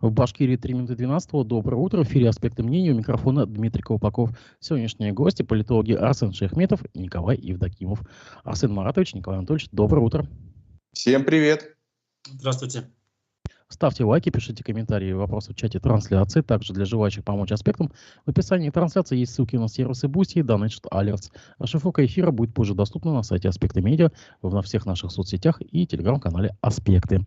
В Башкирии 3 минуты 12. Доброе утро. В эфире «Аспекты мнений». У микрофона Дмитрий Колпаков. Сегодняшние гости — политологи Арсен Шейхметов и Николай Евдокимов. Арсен Маратович, Николай Анатольевич, доброе утро. Всем привет. Здравствуйте. Ставьте лайки, пишите комментарии и вопросы в чате трансляции. Также для желающих помочь «Аспектам» в описании трансляции есть ссылки на сервисы Boosty и Donation Alerts. Расшифровка эфира будет позже доступна на сайте «Аспекты Медиа», на всех наших соцсетях и телеграм-канале «Аспекты».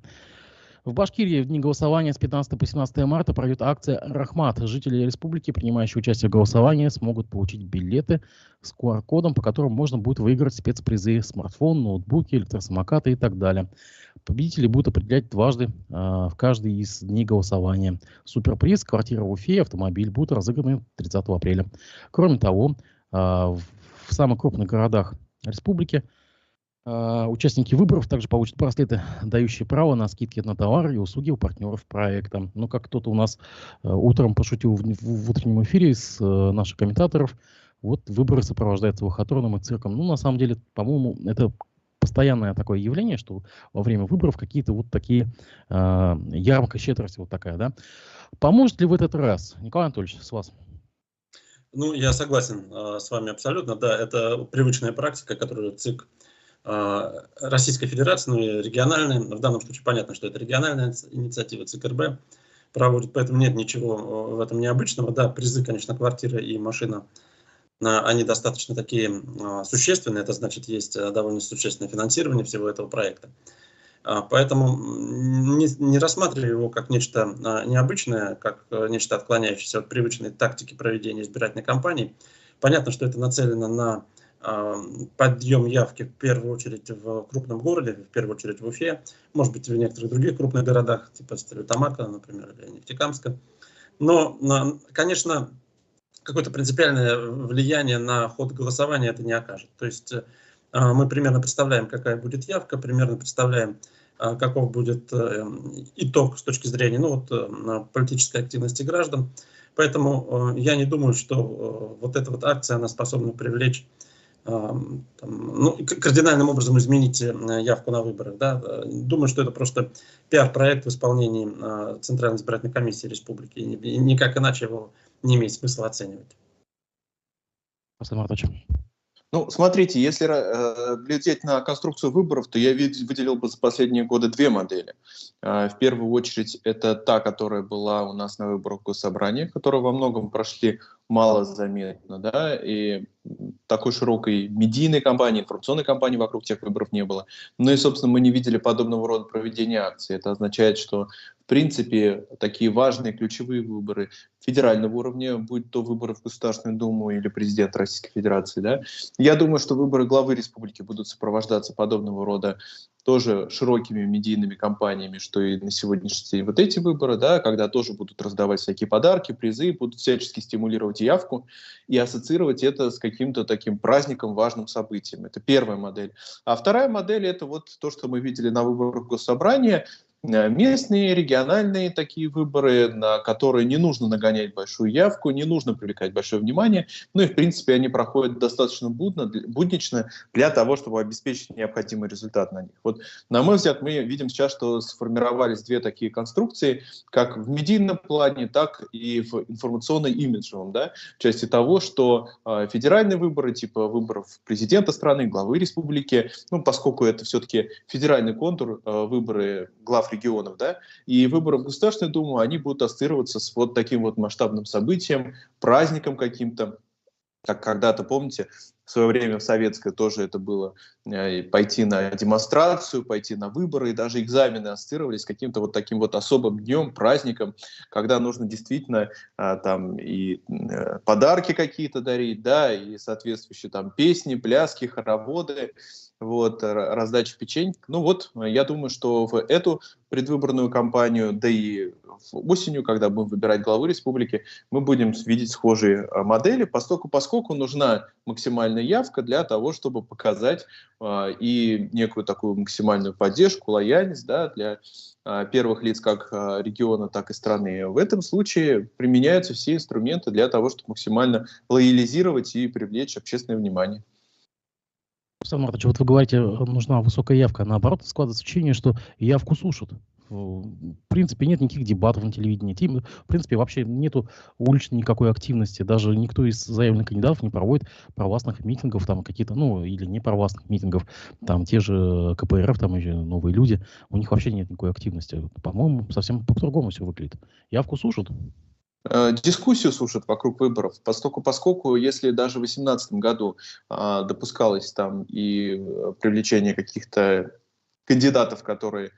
В Башкирии в дни голосования с 15 по 17 марта пройдет акция «Рахмат». Жители республики, принимающие участие в голосовании, смогут получить билеты с QR-кодом, по которым можно будет выиграть спецпризы: смартфон, ноутбуки, электросамокаты и так далее. Победители будут определять дважды в каждый из дней голосования. Суперприз — квартира в Уфе и автомобиль будут разыграны 30 апреля. Кроме того, в самых крупных городах республики участники выборов также получат браслеты, дающие право на скидки на товары и услуги у партнеров проекта. Но как кто-то у нас утром пошутил в утреннем эфире с наших комментаторов, вот выборы сопровождаются лохотроном и цирком. Ну, на самом деле, по-моему, это постоянное такое явление, что во время выборов какие-то вот такие ярмарка щедрости вот такая, да. Поможет ли в этот раз? Николай Анатольевич, с вас. Ну, я согласен с вами абсолютно. Да, это привычная практика, которую ЦИК Российской Федерации, ну и региональная, в данном случае понятно, что это региональная инициатива, ЦИК-РБ проводит, поэтому нет ничего в этом необычного. Да, призы, конечно, квартира и машина, они достаточно такие существенные, это значит, есть довольно существенное финансирование всего этого проекта. Поэтому не рассматриваю его как нечто необычное, как нечто отклоняющееся от привычной тактики проведения избирательной кампании. Понятно, что это нацелено на подъем явки в первую очередь в крупном городе, в первую очередь в Уфе, может быть, в некоторых других крупных городах, типа Стерлитамака, например, или Нефтекамска. Но, конечно, какое-то принципиальное влияние на ход голосования это не окажет. То есть мы примерно представляем, какая будет явка, примерно представляем, каков будет итог с точки зрения политической активности граждан. Поэтому я не думаю, что вот эта вот акция она способна привлечь, кардинальным образом изменить явку на выборах. Да? Думаю, что это просто пиар-проект в исполнении Центральной избирательной комиссии республики. И никак иначе его не имеет смысла оценивать. Ну, смотрите, если глядеть на конструкцию выборов, то я выделил бы за последние годы две модели. В первую очередь, это та, которая была у нас на выборах госсобрания, которые во многом прошли малозаметно, да, и такой широкой медийной кампании, информационной кампании вокруг тех выборов не было. Ну и, собственно, мы не видели подобного рода проведения акций. Это означает, что, в принципе, такие важные ключевые выборы федерального уровня, будь то выборы в Государственную Думу или президента Российской Федерации, да, я думаю, что выборы главы республики будут сопровождаться подобного рода тоже широкими медийными кампаниями, что и на сегодняшний день вот эти выборы, да, когда тоже будут раздавать всякие подарки, призы, будут всячески стимулировать явку и ассоциировать это с каким-то таким праздником, важным событием. Это первая модель. А вторая модель — это вот то, что мы видели на выборах Госсобрания, местные, региональные такие выборы, на которые не нужно нагонять большую явку, не нужно привлекать большое внимание, ну и в принципе они проходят достаточно буднично для того, чтобы обеспечить необходимый результат на них. Вот, на мой взгляд, мы видим сейчас, что сформировались две такие конструкции, как в медийном плане, так и в информационно-имиджевом, да, в части того, что федеральные выборы, типа выборов президента страны, главы республики, ну, поскольку это все-таки федеральный контур, выборы глав регионов, да, и выборы в Государственную Думу, они будут ассоциироваться с вот таким вот масштабным событием, праздником каким-то, как когда-то, помните, в свое время в советское тоже это было пойти на демонстрацию, пойти на выборы, и даже экзамены ассоциировались с каким-то вот таким вот особым днем, праздником, когда нужно действительно там и подарки какие-то дарить, да, и соответствующие там песни, пляски, хороводы, вот, раздача печеньки. Ну вот, я думаю, что в эту предвыборную кампанию, да и осенью, когда будем выбирать главу республики, мы будем видеть схожие модели, поскольку нужна максимальная явка для того, чтобы показать и некую такую максимальную поддержку, лояльность, да, для первых лиц как региона, так и страны. В этом случае применяются все инструменты для того, чтобы максимально лоялизировать и привлечь общественное внимание. Александр Маркович, вот вы говорите, нужна высокая явка. Наоборот, складывается ощущение, что явку сушат В принципе, нет никаких дебатов на телевидении. В принципе, вообще нету уличной никакой активности. Даже никто из заявленных кандидатов не проводит провластных митингов, там какие-то, ну, или не провластных митингов. Там те же КПРФ, там еще новые люди. У них вообще нет никакой активности. По-моему, совсем по-другому все выглядит. Явку сушат. Дискуссию слушают вокруг выборов, поскольку если даже в 2018 году допускалось там и привлечение каких-то кандидатов, которые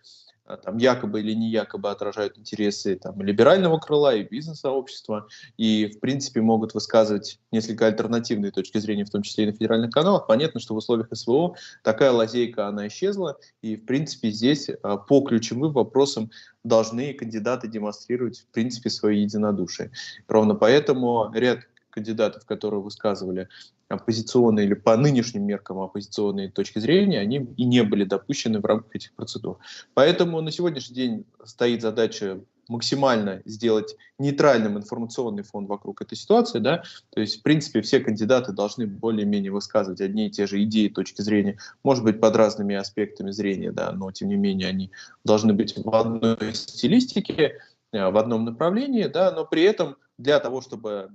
там якобы или не якобы отражают интересы там либерального крыла и бизнес-сообщества, и в принципе могут высказывать несколько альтернативные точки зрения, в том числе и на федеральных каналах, понятно, что в условиях СВО такая лазейка, она исчезла, и в принципе здесь по ключевым вопросам должны кандидаты демонстрировать в принципе свое единодушие. Ровно поэтому ряд кандидатов, которые высказывали оппозиционные или по нынешним меркам оппозиционные точки зрения, они и не были допущены в рамках этих процедур. Поэтому на сегодняшний день стоит задача максимально сделать нейтральным информационный фон вокруг этой ситуации, да, то есть, в принципе, все кандидаты должны более-менее высказывать одни и те же идеи, точки зрения, может быть, под разными аспектами зрения, да, но, тем не менее, они должны быть в одной стилистике, в одном направлении, да, но при этом для того, чтобы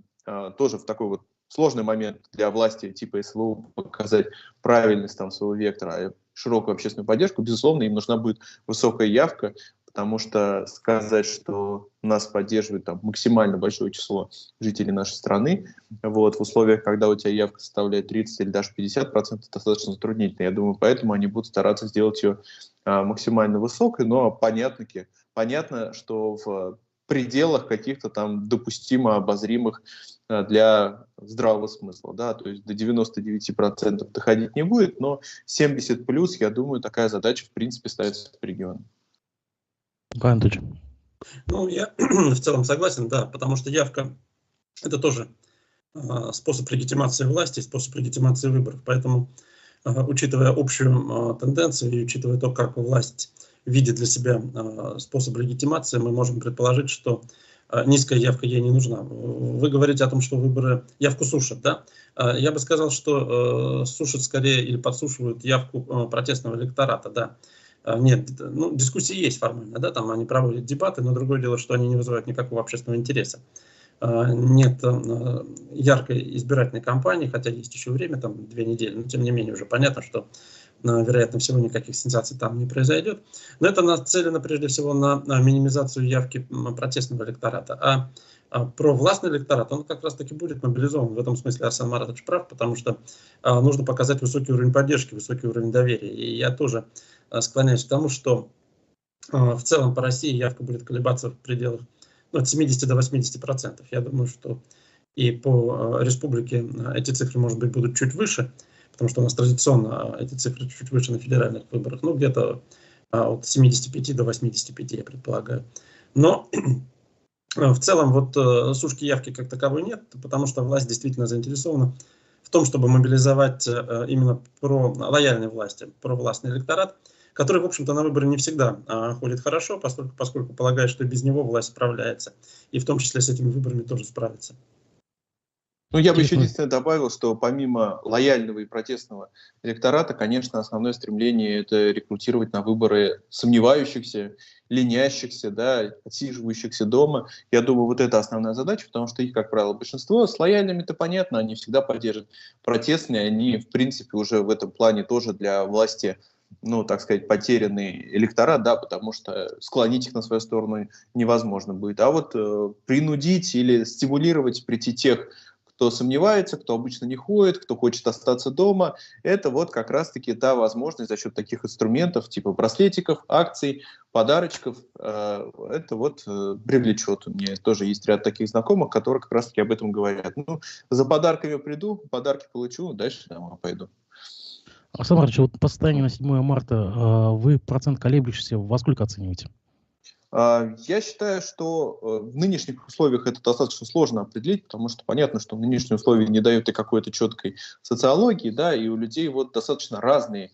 тоже в такой вот сложный момент для власти типа СВО показать правильность там своего вектора, широкую общественную поддержку, безусловно, им нужна будет высокая явка, потому что сказать, что нас поддерживает там максимально большое число жителей нашей страны, вот, в условиях, когда у тебя явка составляет 30 или даже 50%, достаточно затруднительно. Я думаю, поэтому они будут стараться сделать ее максимально высокой, но понятно, что в пределах каких-то там допустимо обозримых для здравого смысла, да, то есть до 99% доходить не будет, но 70 плюс, я думаю, такая задача в принципе ставится в регионе. Ну, я в целом согласен, да, потому что явка – это тоже способ легитимации власти, способ легитимации выборов, поэтому, учитывая общую тенденцию и учитывая то, как власть видит для себя способ легитимации, мы можем предположить, что низкая явка ей не нужна. Вы говорите о том, что выборы явку сушат, да? Я бы сказал, что сушат скорее или подсушивают явку протестного электората, да. Нет, ну, дискуссии есть формально, да, там они проводят дебаты, но другое дело, что они не вызывают никакого общественного интереса. Нет яркой избирательной кампании, хотя есть еще время, там 2 недели, но тем не менее уже понятно, что вероятно всего никаких сенсаций там не произойдет. Но это нацелено прежде всего на минимизацию явки протестного электората. А провластный электорат, он как раз таки будет мобилизован. В этом смысле Арсен Маратович прав, потому что нужно показать высокий уровень поддержки, высокий уровень доверия. И я тоже склоняюсь к тому, что в целом по России явка будет колебаться в пределах от 70 до 80%. Я думаю, что и по республике эти цифры, может быть, будут чуть выше, потому что у нас традиционно эти цифры чуть выше на федеральных выборах, ну, где-то от 75 до 85, я предполагаю. Но в целом вот сушки явки как таковой нет, потому что власть действительно заинтересована в том, чтобы мобилизовать именно лояльной власти, провластный электорат, который, в общем-то, на выборы не всегда ходит хорошо, поскольку полагает, что без него власть справляется. И в том числе с этими выборами тоже справится. Ну, я бы еще единственное добавил, что помимо лояльного и протестного электората, конечно, основное стремление – это рекрутировать на выборы сомневающихся, ленящихся, да, отсиживающихся дома. Я думаю, вот это основная задача, потому что их, как правило, большинство. С лояльными-то понятно, они всегда поддержат. Протестные, они, в принципе, уже в этом плане тоже для власти, ну, так сказать, потерянный электорат, да, потому что склонить их на свою сторону невозможно будет. А вот принудить или стимулировать прийти тех, кто сомневается, кто обычно не ходит, кто хочет остаться дома, это вот как раз-таки та возможность за счет таких инструментов, типа браслетиков, акций, подарочков, это вот привлечет. У меня тоже есть ряд таких знакомых, которые как раз-таки об этом говорят. Ну, за подарками приду, подарки получу, дальше домой пойду. Арсен Маратович, вот по состоянию на 7 марта вы процент колеблющийся во сколько оцениваете? Я считаю, что в нынешних условиях это достаточно сложно определить, потому что понятно, что нынешние условия не дают и какой-то четкой социологии, да, и у людей вот достаточно разные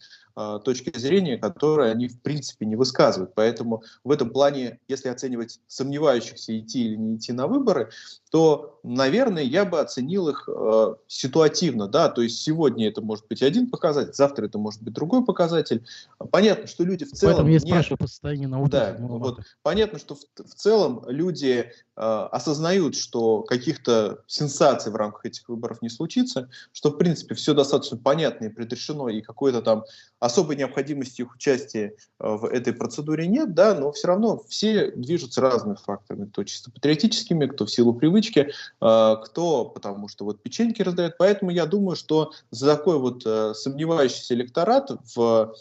точки зрения, которые они в принципе не высказывают. Поэтому в этом плане, если оценивать сомневающихся, идти или не идти на выборы, то, наверное, я бы оценил их ситуативно. Да? То есть сегодня это может быть один показатель, завтра это может быть другой показатель. Понятно, что люди в целом... Поэтому я спрашиваю по состоянию на утро. Да, вот, понятно, что в целом люди осознают, что каких-то сенсаций в рамках этих выборов не случится, что, в принципе, все достаточно понятно и предрешено, и какой-то там особой необходимости их участия в этой процедуре нет, да, но все равно все движутся разными факторами, кто чисто патриотическими, кто в силу привычки, кто потому что вот печеньки раздает. Поэтому я думаю, что за такой вот сомневающийся электорат по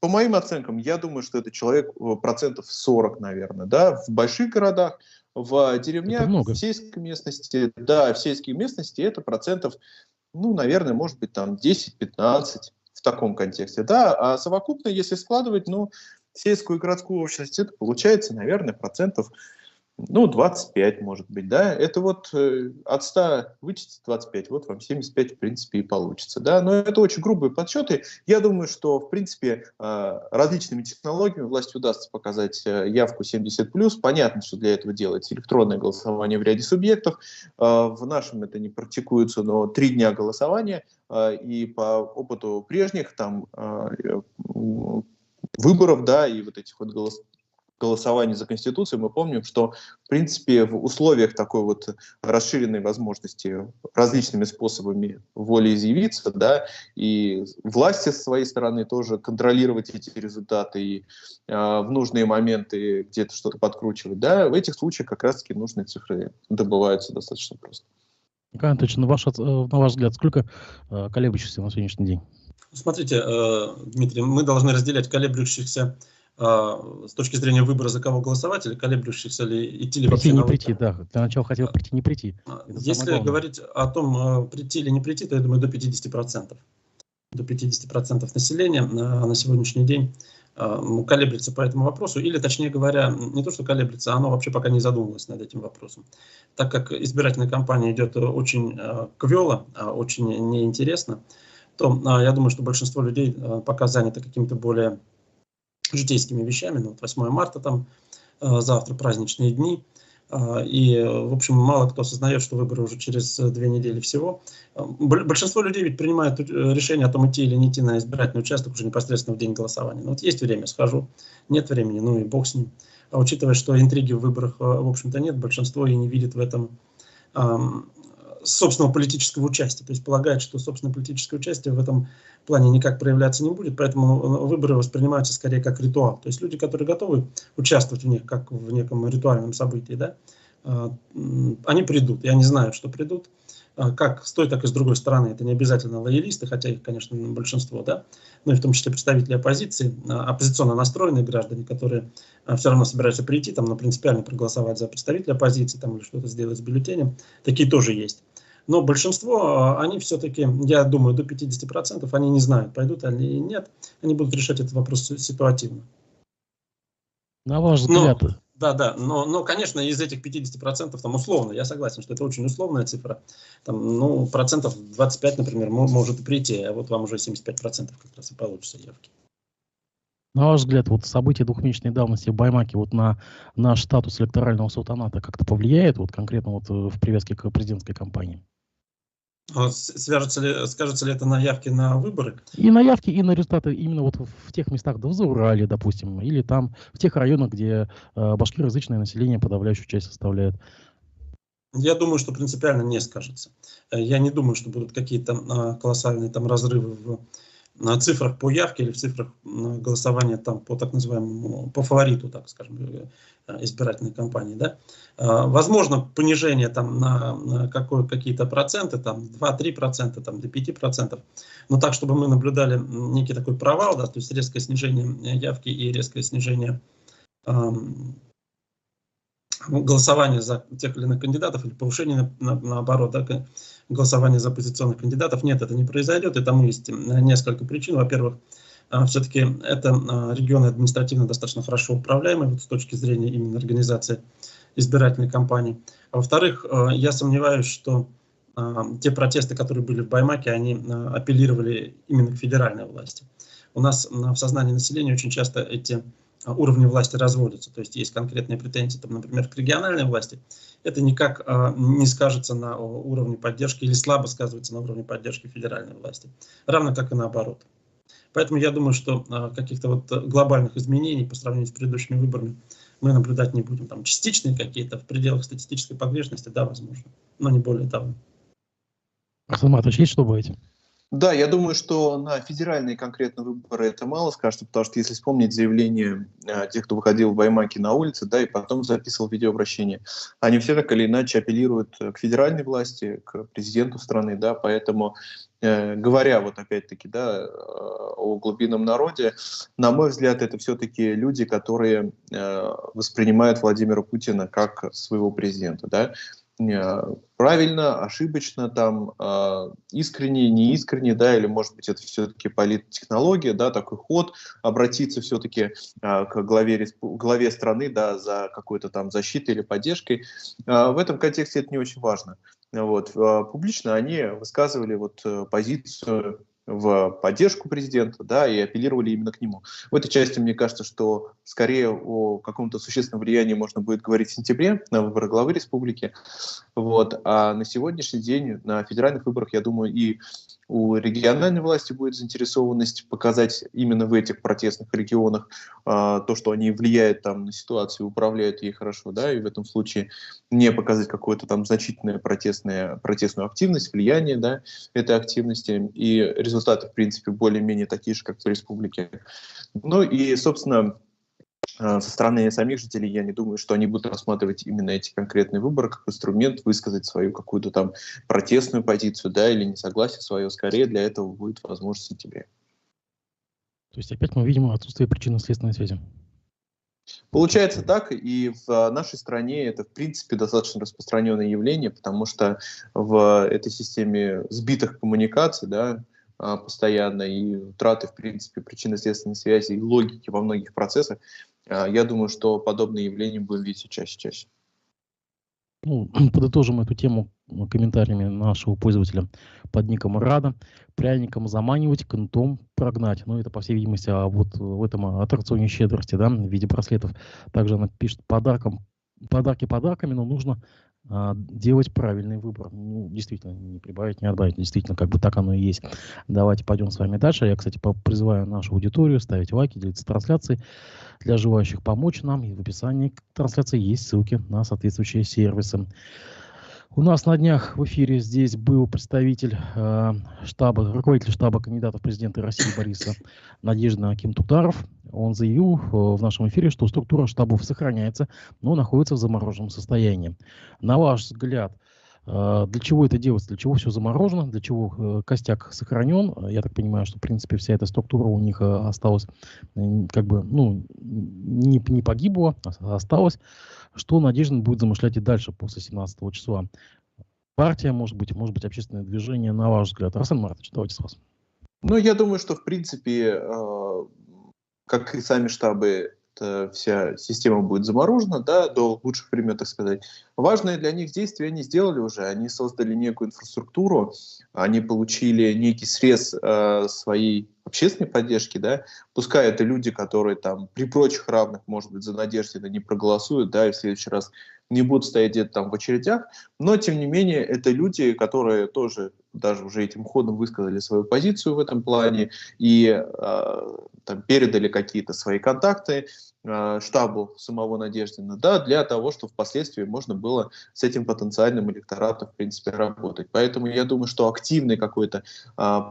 моим оценкам, я думаю, что это человек процентов 40, наверное, да, в больших городах, в деревнях, в сельской местности, да, в сельской местности это процентов, ну, наверное, может быть, там 10-15 в таком контексте, да, а совокупно, если складывать, ну, сельскую и городскую общность, это получается, наверное, процентов, ну, 25, может быть, да, это вот от 100 вычтите 25, вот вам 75, в принципе, и получится, да, но это очень грубые подсчеты. Я думаю, что, в принципе, различными технологиями власти удастся показать явку 70+. Понятно, что для этого делается электронное голосование в ряде субъектов. В нашем это не практикуется, но 3 дня голосования, и по опыту прежних там выборов, да, и вот этих вот голосований за Конституцию, мы помним, что, в принципе, в условиях такой вот расширенной возможности различными способами волеизъявиться, да, и власти со своей стороны тоже контролировать эти результаты и в нужные моменты где-то что-то подкручивать, да, в этих случаях как раз-таки нужные цифры добываются достаточно просто. Николай Анатольевич, на ваш взгляд, сколько колеблющихся на сегодняшний день? Смотрите, Дмитрий, мы должны разделять колеблющихся с точки зрения выбора, за кого голосовать, или колеблющихся ли идти ли вообще на выборы. Прийти, да. Для начала хотел прийти, не прийти. Если говорить о том, прийти или не прийти, то я думаю, до 50%. До 50% населения на сегодняшний день колеблется по этому вопросу, или, точнее говоря, не то, что колеблется, оно вообще пока не задумывалось над этим вопросом. Так как избирательная кампания идет очень квело, очень неинтересно, то я думаю, что большинство людей пока занято какими-то более житейскими вещами. Ну, вот 8 марта, там завтра праздничные дни. И, в общем, мало кто осознает, что выборы уже через 2 недели всего. Большинство людей ведь принимают решение о том, идти или не идти на избирательный участок уже непосредственно в день голосования. Ну, вот есть время, схожу, нет времени, ну и бог с ним. А учитывая, что интриги в выборах, в общем-то, нет, большинство и не видит в этом собственного политического участия. То есть полагает, что собственное политическое участие в этом плане никак проявляться не будет, поэтому выборы воспринимаются скорее как ритуал. То есть люди, которые готовы участвовать в них как в неком ритуальном событии, да, они придут. Я не знаю, что придут. Как с той, так и с другой стороны. Это не обязательно лоялисты, хотя их, конечно, большинство, да, но и в том числе представители оппозиции, оппозиционно настроенные граждане, которые все равно собираются прийти, там, но принципиально проголосовать за представителя оппозиции, там, или что-то сделать с бюллетенем. Такие тоже есть. Но большинство, они все-таки, я думаю, до 50%, они не знают, пойдут они или нет. Они будут решать этот вопрос ситуативно. На ваш взгляд? Да, но, конечно, из этих 50%, там, условно, я согласен, что это очень условная цифра, там, ну, процентов 25, например, может и прийти, а вот вам уже 75% как раз и получится явки. На ваш взгляд, вот события двухмесячной давности в Баймаке вот на наш статус электорального султаната как-то повлияет, вот конкретно вот в привязке к президентской кампании? Скажется ли это на явки на выборы? И на явки, и на результаты именно вот в тех местах, да, в Заурале, допустим, или там в тех районах, где башкироязычное население подавляющую часть составляет. Я думаю, что принципиально не скажется. Я не думаю, что будут какие-то колоссальные там разрывы в цифрах по явке или в цифрах голосования там по так называемому, по фавориту, так скажем, избирательной кампании, да. Возможно, понижение там на какие-то проценты, там 2-3%, там до 5%, но так, чтобы мы наблюдали некий такой провал, да, то есть резкое снижение явки и резкое снижение голосования за тех или иных кандидатов или повышение, наоборот, да, голосования за оппозиционных кандидатов. Нет, это не произойдет, и тому есть несколько причин. Во-первых, все-таки это регионы административно достаточно хорошо управляемые вот с точки зрения именно организации избирательной кампании. А во-вторых, я сомневаюсь, что те протесты, которые были в Баймаке, они апеллировали именно к федеральной власти. у нас в сознании населения очень часто эти уровни власти разводятся. То есть есть конкретные претензии, там, например, к региональной власти. Это никак не скажется на уровне поддержки или слабо сказывается на уровне поддержки федеральной власти. Равно как и наоборот. Поэтому я думаю, что каких-то вот глобальных изменений по сравнению с предыдущими выборами мы наблюдать не будем. Там частичные какие-то в пределах статистической погрешности, да, возможно, но не более того. Арсен Маратович, есть что добавить? Да, я думаю, что на федеральные конкретно выборы это мало скажется, потому что если вспомнить заявление тех, кто выходил в Баймаке на улице, да, и потом записывал видеообращение, они все так или иначе апеллируют к федеральной власти, к президенту страны, да, поэтому говоря вот опять-таки, да, о глубинном народе, на мой взгляд, это все-таки люди, которые воспринимают Владимира Путина как своего президента, да. Правильно, ошибочно, там, искренне, неискренне, да, или, может быть, это все-таки политтехнология, да, такой ход, обратиться все-таки к главе страны, да, за какой-то там защитой или поддержкой. В этом контексте это не очень важно. Вот. Публично они высказывали вот позицию в поддержку президента, да, и апеллировали именно к нему. В этой части, мне кажется, что скорее о каком-то существенном влиянии можно будет говорить в сентябре на выборы главы республики. Вот. А на сегодняшний день на федеральных выборах, я думаю, и у региональной власти будет заинтересованность показать именно в этих протестных регионах то, что они влияют там на ситуацию, управляют ей хорошо, да, и в этом случае не показать какую-то там значительную протестную активность, влияние, да, этой активности, и результаты, в принципе, более-менее такие же, как в республике. Ну и, собственно, со стороны самих жителей, я не думаю, что они будут рассматривать именно эти конкретные выборы как инструмент высказать свою какую-то там протестную позицию, да, или несогласие свое. Скорее для этого будет возможность в сентябре. То есть опять мы видим отсутствие причинно-следственной связи. Получается так, и в нашей стране это, в принципе, достаточно распространенное явление, потому что в этой системе сбитых коммуникаций, да, постоянно, и утраты, в принципе, причинно-следственной связи и логики во многих процессах, я думаю, что подобные явления будем видеть все чаще и чаще. Ну, подытожим эту тему комментариями нашего пользователя под ником Рада. Пряником заманивать, кнутом прогнать. Ну, это, по всей видимости, вот в этом аттракционе щедрости, да, в виде браслетов. Также она пишет подарки подарками, но нужно делать правильный выбор. Ну, действительно, не прибавить, не отбавить. Действительно, как бы так оно и есть. Давайте пойдем с вами дальше. Я, кстати, призываю нашу аудиторию ставить лайки, делиться трансляцией. Для желающих помочь нам, и в описании к трансляции есть ссылки на соответствующие сервисы. У нас на днях в эфире здесь был представитель руководитель штаба кандидатов в президенты России Бориса Надежды Аким-Туктаров. Он заявил в нашем эфире, что структура штабов сохраняется, но находится в замороженном состоянии. На ваш взгляд, для чего это делается, для чего все заморожено, для чего костяк сохранен? Я так понимаю, что, в принципе, вся эта структура у них осталась, как бы, ну, не погибла, а осталась. Что Надежда будет замышлять и дальше, после 17 числа? Партия, может быть, общественное движение, на ваш взгляд? Арсен Маратович, давайте с вас. Ну, я думаю, что, в принципе, как и сами штабы, вся система будет заморожена, да, до лучших времен, так сказать. Важные для них действия они сделали уже. Они создали некую инфраструктуру, они получили некий срез своей общественной поддержки, да. Пускай это люди, которые там при прочих равных, может быть, за Надежду не проголосуют, да, и в следующий раз не будут стоять где-то там в очередях, но, тем не менее, это люди, которые тоже даже уже этим ходом высказали свою позицию в этом плане и там, передали какие-то свои контакты штабу самого Надеждина, да, для того, чтобы впоследствии можно было с этим потенциальным электоратом, в принципе, работать. Поэтому я думаю, что активной какой-то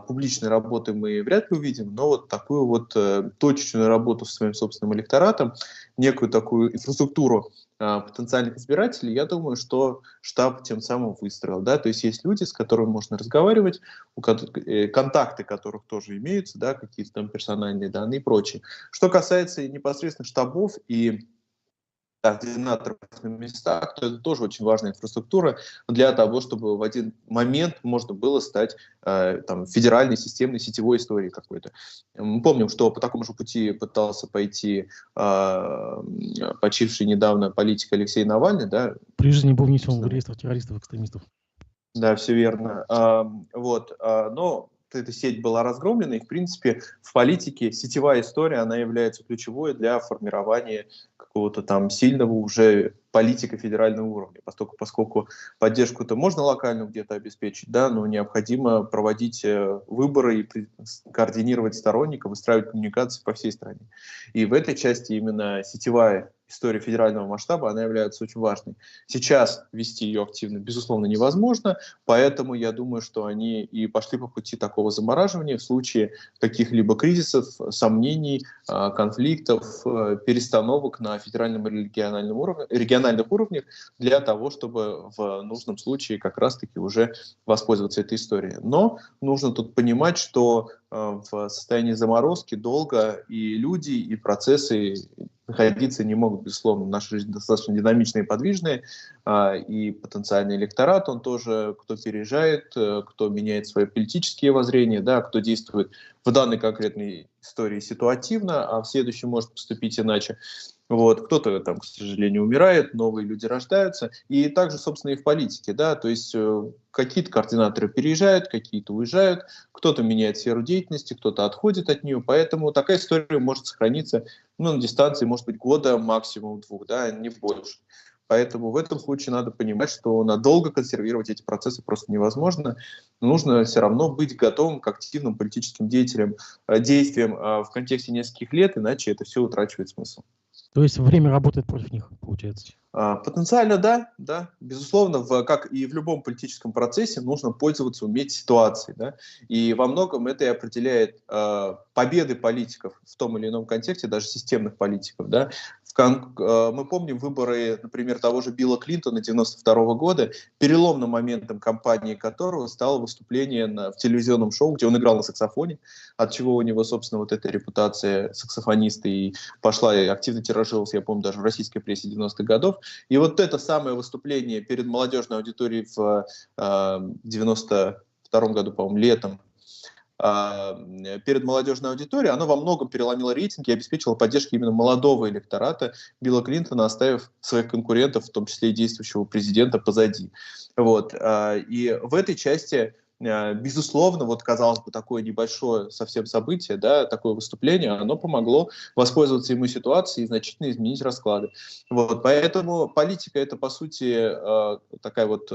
публичной работы мы вряд ли увидим, но вот такую вот точечную работу со своим собственным электоратом, некую такую инфраструктуру потенциальных избирателей, я думаю, что штаб тем самым выстроил. Да? То есть есть люди, с которыми можно разговаривать, контакты которых тоже имеются, да, какие-то там персональные данные и прочее. Что касается непосредственно штабов и координаторов на местах, то это тоже очень важная инфраструктура для того, чтобы в один момент можно было стать там, федеральной, системной, сетевой историей какой-то. Мы помним, что по такому же пути пытался пойти почивший недавно политик Алексей Навальный. Да? При жизни был внесен в реестр террористов и экстремистов. Да, все верно. Но эта сеть была разгромлена, и, в принципе, в политике сетевая история, она является ключевой для формирования какого-то там сильного уже политика федерального уровня, поскольку поддержку-то можно локально где-то обеспечить, да, но необходимо проводить выборы и координировать сторонников, выстраивать коммуникации по всей стране. И в этой части именно сетевая история федерального масштаба, она является очень важной. Сейчас вести ее активно, безусловно, невозможно, поэтому я думаю, что они и пошли по пути такого замораживания в случае каких-либо кризисов, сомнений, конфликтов, перестановок на федеральном и региональных уровнях для того, чтобы в нужном случае как раз-таки уже воспользоваться этой историей. Но нужно тут понимать, что в состоянии заморозки долго и люди, и процессы находиться не могут, безусловно. Наша жизнь достаточно динамичная и подвижная, и потенциальный электорат, он тоже, кто переезжает, кто меняет свои политические воззрения, да, кто действует в данной конкретной истории ситуативно, а в следующем может поступить иначе. Вот. Кто-то там, к сожалению, умирает, новые люди рождаются. И также, собственно, и в политике. Да? То есть какие-то координаторы переезжают, какие-то уезжают, кто-то меняет сферу деятельности, кто-то отходит от нее. Поэтому такая история может сохраниться на дистанции, может быть, года, максимум 2, да, не больше. Поэтому в этом случае надо понимать, что надолго консервировать эти процессы просто невозможно. Нужно все равно быть готовым к активным политическим действиям в контексте нескольких лет, иначе это все утрачивает смысл. То есть время работает против них, получается? Потенциально да, безусловно, как и в любом политическом процессе, нужно пользоваться, уметь ситуацией, да, и во многом это и определяет победы политиков в том или ином контексте, даже системных политиков, да. Мы помним выборы, например, того же Билла Клинтона 1992 года, переломным моментом кампании которого стало выступление в телевизионном шоу, где он играл на саксофоне, от чего у него, собственно, вот эта репутация саксофониста и пошла, и активно тиражировалась, я помню, даже в российской прессе 90-х годов. И вот это самое выступление перед молодежной аудиторией в 92 году, по-моему, летом, перед молодежной аудиторией, оно во многом переломило рейтинги и обеспечило поддержку именно молодого электората Билла Клинтона, оставив своих конкурентов, в том числе и действующего президента, позади. Вот. И в этой части, безусловно, вот, казалось бы, такое небольшое совсем событие, да, такое выступление, оно помогло воспользоваться ему ситуацией и значительно изменить расклады. Вот, поэтому политика — это, по сути, такая вот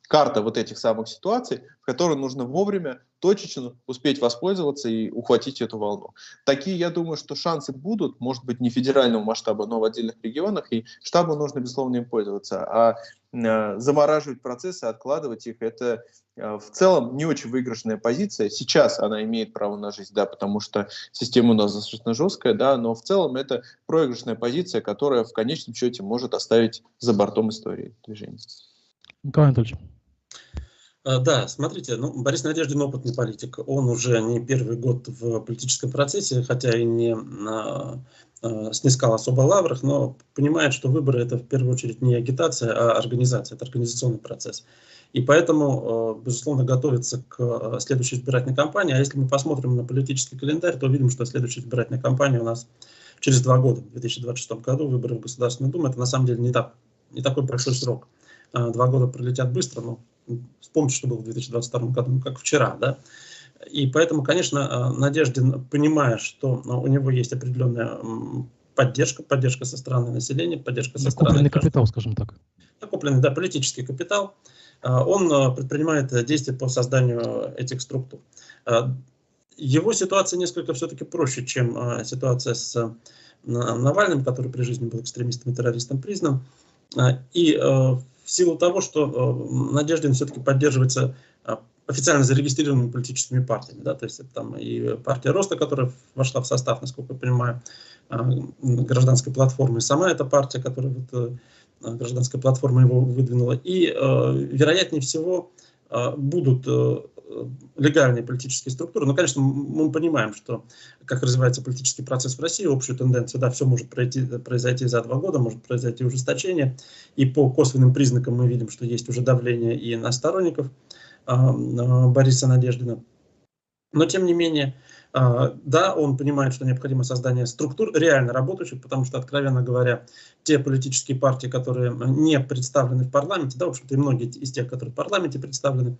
карта вот этих самых ситуаций, в которой нужно вовремя, точечно успеть воспользоваться и ухватить эту волну. Такие, я думаю, что шансы будут, может быть, не федерального масштаба, но в отдельных регионах, и штабу нужно, безусловно, им пользоваться. А замораживать процессы, откладывать их — это в целом не очень выигрышная позиция. Сейчас она имеет право на жизнь, да, потому что система у нас достаточно жесткая, да, но в целом это проигрышная позиция, которая в конечном счете может оставить за бортом истории движения. Николай Анатольевич. Да, смотрите, Борис Надеждин опытный политик, он уже не первый год в политическом процессе, хотя и не снискал особо лавров, но понимает, что выборы — это в первую очередь не агитация, а организация, это организационный процесс. И поэтому, безусловно, готовится к следующей избирательной кампании. А если мы посмотрим на политический календарь, то увидим, что следующая избирательная кампания у нас через 2 года, в 2026 году, выборы в Государственную Думу. Это на самом деле не такой большой срок. 2 года пролетят быстро, но вспомните, что было в 2022 году, как вчера, да. И поэтому, конечно, Надеждин, понимая, что у него есть определенная поддержка со стороны населения, поддержка со стороны... Накопленный капитал, скажем так. Накопленный, да, политический капитал. Он предпринимает действия по созданию этих структур. Его ситуация несколько все-таки проще, чем ситуация с Навальным, который при жизни был экстремистом и террористом признан. И в силу того, что Надеждин все-таки поддерживается официально зарегистрированными политическими партиями, да, то есть это там и партия Роста, которая вошла в состав, насколько я понимаю, гражданской платформы, и сама эта партия, которая гражданская платформа его выдвинула, и вероятнее всего будут легальные политические структуры. Но, конечно, мы понимаем, что как развивается политический процесс в России, общую тенденцию, да, все может произойти за 2 года, может произойти ужесточение. И по косвенным признакам мы видим, что есть уже давление и на сторонников Бориса Надеждина. Но, тем не менее, да, он понимает, что необходимо создание структур реально работающих, потому что, откровенно говоря, те политические партии, которые не представлены в парламенте, да, в общем-то, и многие из тех, которые в парламенте представлены,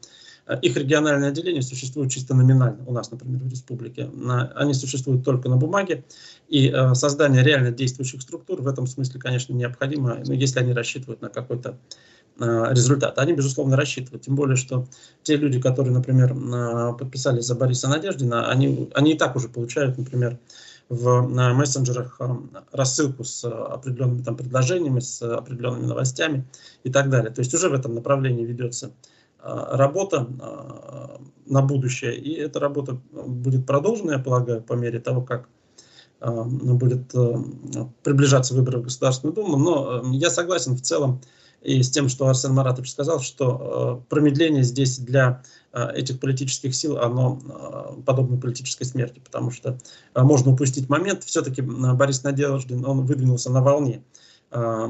их региональные отделения существуют чисто номинально. У нас, например, в республике. Они существуют только на бумаге. И создание реально действующих структур в этом смысле, конечно, необходимо, но если они рассчитывают на какой-то результат. Они, безусловно, рассчитывают. Тем более, что те люди, которые, например, подписались за Бориса Надеждина, они и так уже получают, например, в мессенджерах рассылку с определенными там предложениями, с определенными новостями и так далее. То есть уже в этом направлении ведется работа на будущее. И эта работа будет продолжена, я полагаю, по мере того, как будет приближаться выборы в Государственную Думу. Но я согласен в целом и с тем, что Арсен Маратович сказал, что промедление здесь для этих политических сил, оно подобно политической смерти, потому что можно упустить момент. Все-таки Борис Надеждин, он выдвинулся на волне во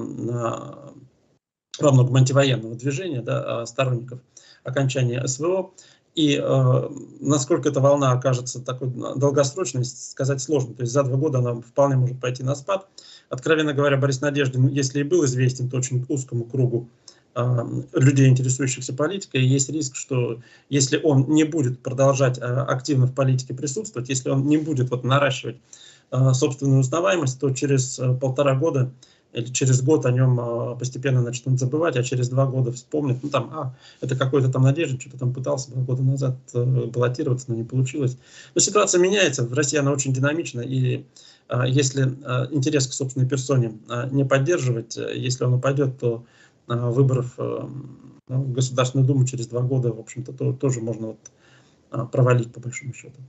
многом антивоенного движения, да, сторонников окончания СВО. И насколько эта волна окажется такой долгосрочной, сказать сложно. То есть за 2 года она вполне может пойти на спад. Откровенно говоря, Борис Надеждин, если и был известен, то очень узкому кругу людей, интересующихся политикой, есть риск, что если он не будет продолжать активно в политике присутствовать, если он не будет наращивать собственную узнаваемость, то через 1,5 года или через год о нем постепенно начнут забывать, а через 2 года вспомнят, это какой-то там Надеждин, что-то там пытался 2 года назад баллотироваться, но не получилось. Но ситуация меняется, в России она очень динамична, и если интерес к собственной персоне не поддерживать, если он упадет, то выборов в Государственную Думу через 2 года, в общем-то, тоже можно провалить, по большому счету.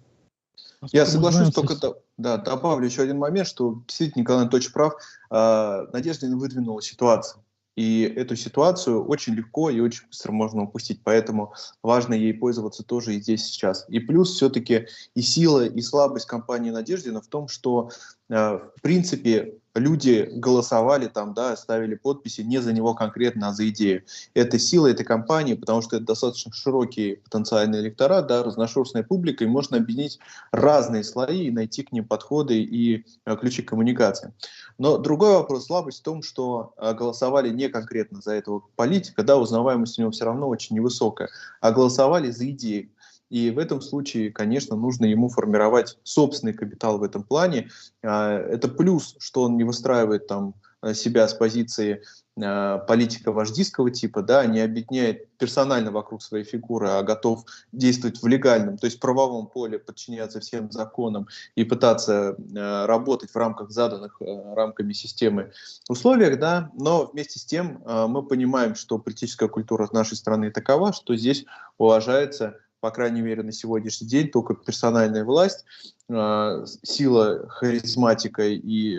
Я соглашусь, только добавлю еще один момент, что действительно Николай Анатольевич прав. Надеждин выдвинула ситуацию. И эту ситуацию очень легко и очень быстро можно упустить. Поэтому важно ей пользоваться тоже и здесь, сейчас. И плюс все-таки и сила, и слабость компании Надеждина в том, что в принципе люди голосовали там, да, ставили подписи не за него конкретно, а за идею. Это сила этой кампании, потому что это достаточно широкий потенциальный электорат, да, разношерстная публика, и можно объединить разные слои и найти к ним подходы и ключи к коммуникации. Но другой вопрос, слабость в том, что голосовали не конкретно за этого политика, да, узнаваемость у него все равно очень невысокая, а голосовали за идею. И в этом случае, конечно, нужно ему формировать собственный капитал в этом плане. Это плюс, что он не выстраивает там себя с позиции политика вождистского типа, да, не объединяет персонально вокруг своей фигуры, а готов действовать в легальном, то есть правовом поле, подчиняться всем законам и пытаться работать в рамках заданных рамками системы условиях, да, но вместе с тем мы понимаем, что политическая культура нашей страны такова, что здесь уважается, по крайней мере, на сегодняшний день только персональная власть, сила, харизматика и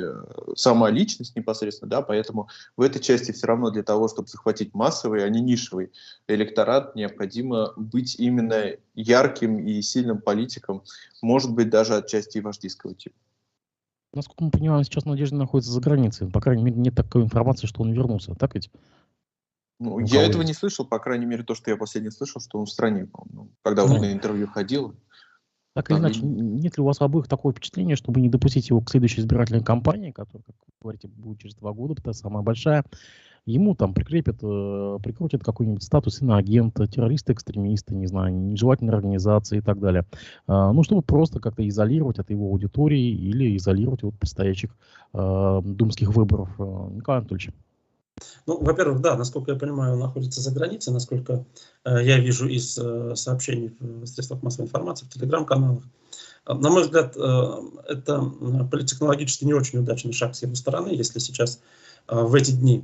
сама личность непосредственно, да, поэтому в этой части все равно для того, чтобы захватить массовый, а не нишевый электорат, необходимо быть именно ярким и сильным политиком, может быть, даже отчасти и вождистского типа. Насколько мы понимаем, сейчас Надежда находится за границей. По крайней мере, нет такой информации, что он вернулся. Так ведь? Ну, я этого не слышал, по крайней мере, то, что я последний слышал, что он в стране, когда он на интервью ходил. Так или иначе, нет ли у вас обоих такое впечатление, чтобы не допустить его к следующей избирательной кампании, которая, как вы говорите, будет через 2 года, та самая большая, ему там прикрутят какой-нибудь статус иноагента, террориста, экстремиста, не знаю, нежелательной организации и так далее. Чтобы просто как-то изолировать от его аудитории или изолировать от предстоящих думских выборов. Николай Анатольевич. Во-первых, да, насколько я понимаю, он находится за границей, насколько я вижу из сообщений в средствах массовой информации, в телеграм-каналах. На мой взгляд, это политтехнологически не очень удачный шаг с его стороны, если сейчас в эти дни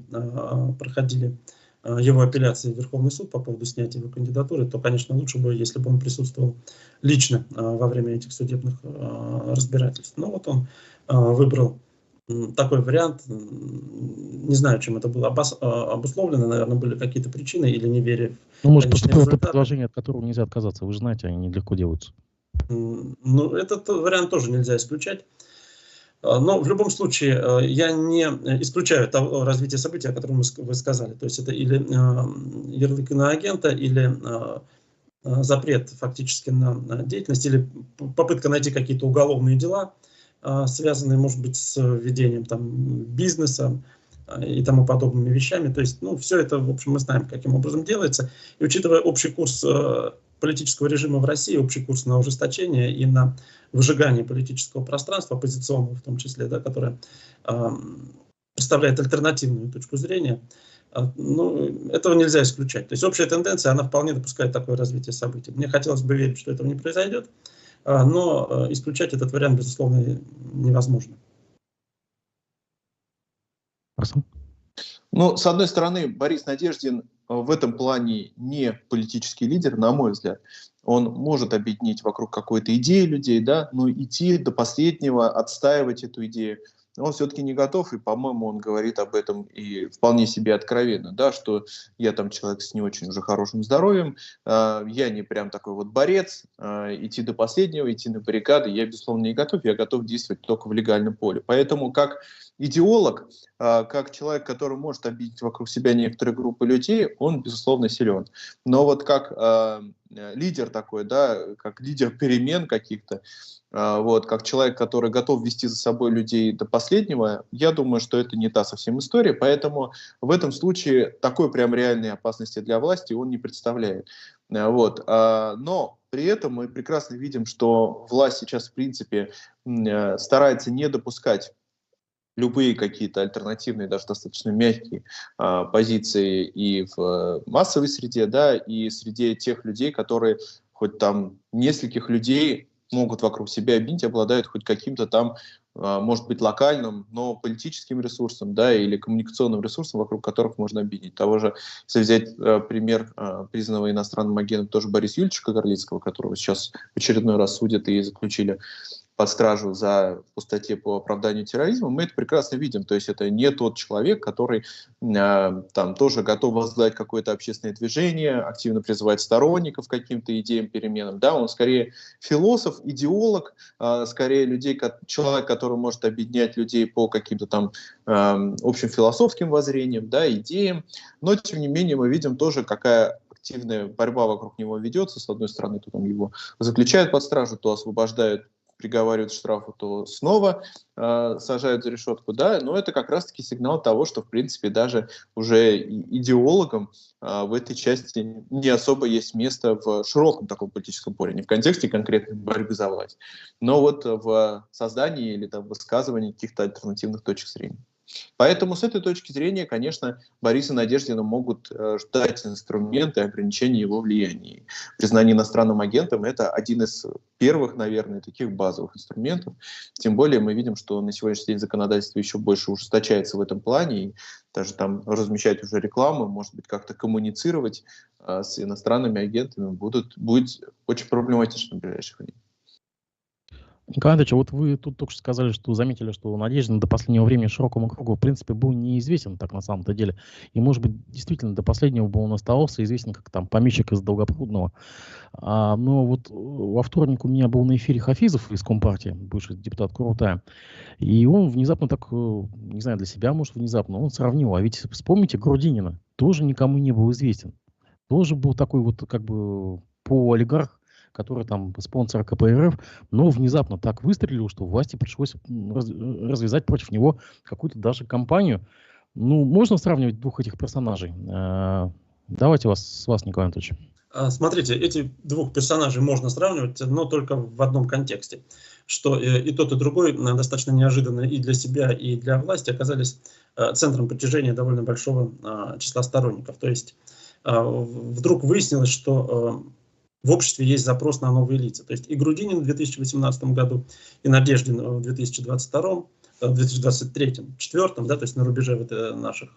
проходили его апелляции в Верховный суд по поводу снятия его кандидатуры, то, конечно, лучше бы, если бы он присутствовал лично во время этих судебных разбирательств. Но вот он выбрал такой вариант. Не знаю, чем это было обусловлено. Наверное, были какие-то причины или неверие в может, просто предложение, от которого нельзя отказаться. Вы же знаете, они нелегко делаются. Этот вариант тоже нельзя исключать. Но в любом случае я не исключаю того развития событий, о котором вы сказали. То есть это или ярлык иноагента, или запрет фактически на деятельность, или попытка найти какие-то уголовные дела, связанные, может быть, с ведением там бизнеса и тому подобными вещами. То есть, все это, в общем, мы знаем, каким образом делается. И учитывая общий курс политического режима в России, общий курс на ужесточение и на выжигание политического пространства, оппозиционного в том числе, да, которое представляет альтернативную точку зрения, ну, этого нельзя исключать. То есть общая тенденция, она вполне допускает такое развитие событий. Мне хотелось бы верить, что этого не произойдет, но исключать этот вариант, безусловно, невозможно. Хорошо. Ну, с одной стороны, Борис Надеждин в этом плане не политический лидер, на мой взгляд. Он может объединить вокруг какой-то идеи людей, да, но идти до последнего, отстаивать эту идею, он все-таки не готов, и, по-моему, он говорит об этом и вполне себе откровенно, да, что я там человек с не очень уже хорошим здоровьем, я не прям такой вот борец, идти до последнего, идти на баррикады, я, безусловно, не готов, я готов действовать только в легальном поле. Поэтому как идеолог, как человек, который может объединить вокруг себя некоторые группы людей, он, безусловно, силен. Но вот как лидер такой, да, как лидер перемен каких-то, вот, как человек, который готов вести за собой людей до последнего, я думаю, что это не та совсем история, поэтому в этом случае такой прям реальной опасности для власти он не представляет. Вот. Но при этом мы прекрасно видим, что власть сейчас, в принципе, старается не допускать любые какие-то альтернативные, даже достаточно мягкие позиции и в массовой среде, да, и среди тех людей, которые хоть там нескольких людей могут вокруг себя объединить, обладают хоть каким-то там, может быть, локальным, но политическим ресурсом, да, или коммуникационным ресурсом, вокруг которых можно объединить. Того же, если взять пример признанного иностранным агентом тоже Бориса Юльевича Горлицкого, которого сейчас в очередной раз судят и заключили под стражу за по статье по оправданию терроризма, мы это прекрасно видим. То есть это не тот человек, который там тоже готов возглавить какое-то общественное движение, активно призывать сторонников к каким-то идеям, переменам. Да, он скорее философ, идеолог, скорее человек, который может объединять людей по каким-то там общим философским воззрениям, да, идеям. Но, тем не менее, мы видим тоже, какая активная борьба вокруг него ведется. С одной стороны, то там его заключают под стражу, то освобождают, приговаривают к штрафу, то снова сажают за решетку, да, но это как раз-таки сигнал того, что, в принципе, даже уже идеологам в этой части не особо есть место в широком таком политическом поле, не в контексте конкретной борьбы за власть, но вот в создании или там высказывании каких-то альтернативных точек зрения. Поэтому с этой точки зрения, конечно, Бориса Надеждина могут ждать инструменты ограничения его влияния. Признание иностранным агентом – это один из первых, наверное, таких базовых инструментов. Тем более мы видим, что на сегодняшний день законодательство еще больше ужесточается в этом плане, и даже там размещать уже рекламу, может быть, как-то коммуницировать с иностранными агентами будет очень проблематично в ближайшее время. Николай Андреевич, вот вы тут только что сказали, что заметили, что Надеждин до последнего времени широкому кругу, в принципе, был неизвестен так на самом-то деле. И, может быть, действительно, до последнего бы он оставался известен как там помещик из Долгопрудного. Но вот во вторник у меня был на эфире Хафизов из Компартии, бывший депутат Курултая. И он внезапно так, не знаю, для себя, может, внезапно, он сравнил. А ведь вспомните Грудинина, тоже никому не был известен. Тоже был такой вот как бы полуолигарх, который там спонсор КПРФ, но внезапно так выстрелил, что власти пришлось развязать против него какую-то даже кампанию. Ну, можно сравнивать двух этих персонажей? Давайте с вас, Николай Анатольевич. Смотрите, этих двух персонажей можно сравнивать, но только в одном контексте, что и тот, и другой достаточно неожиданно и для себя, и для власти оказались центром притяжения довольно большого числа сторонников. То есть вдруг выяснилось, что в обществе есть запрос на новые лица. То есть и Грудинин в 2018 году, и Надеждин в 2022, 2023, 2024, да, то есть на рубеже наших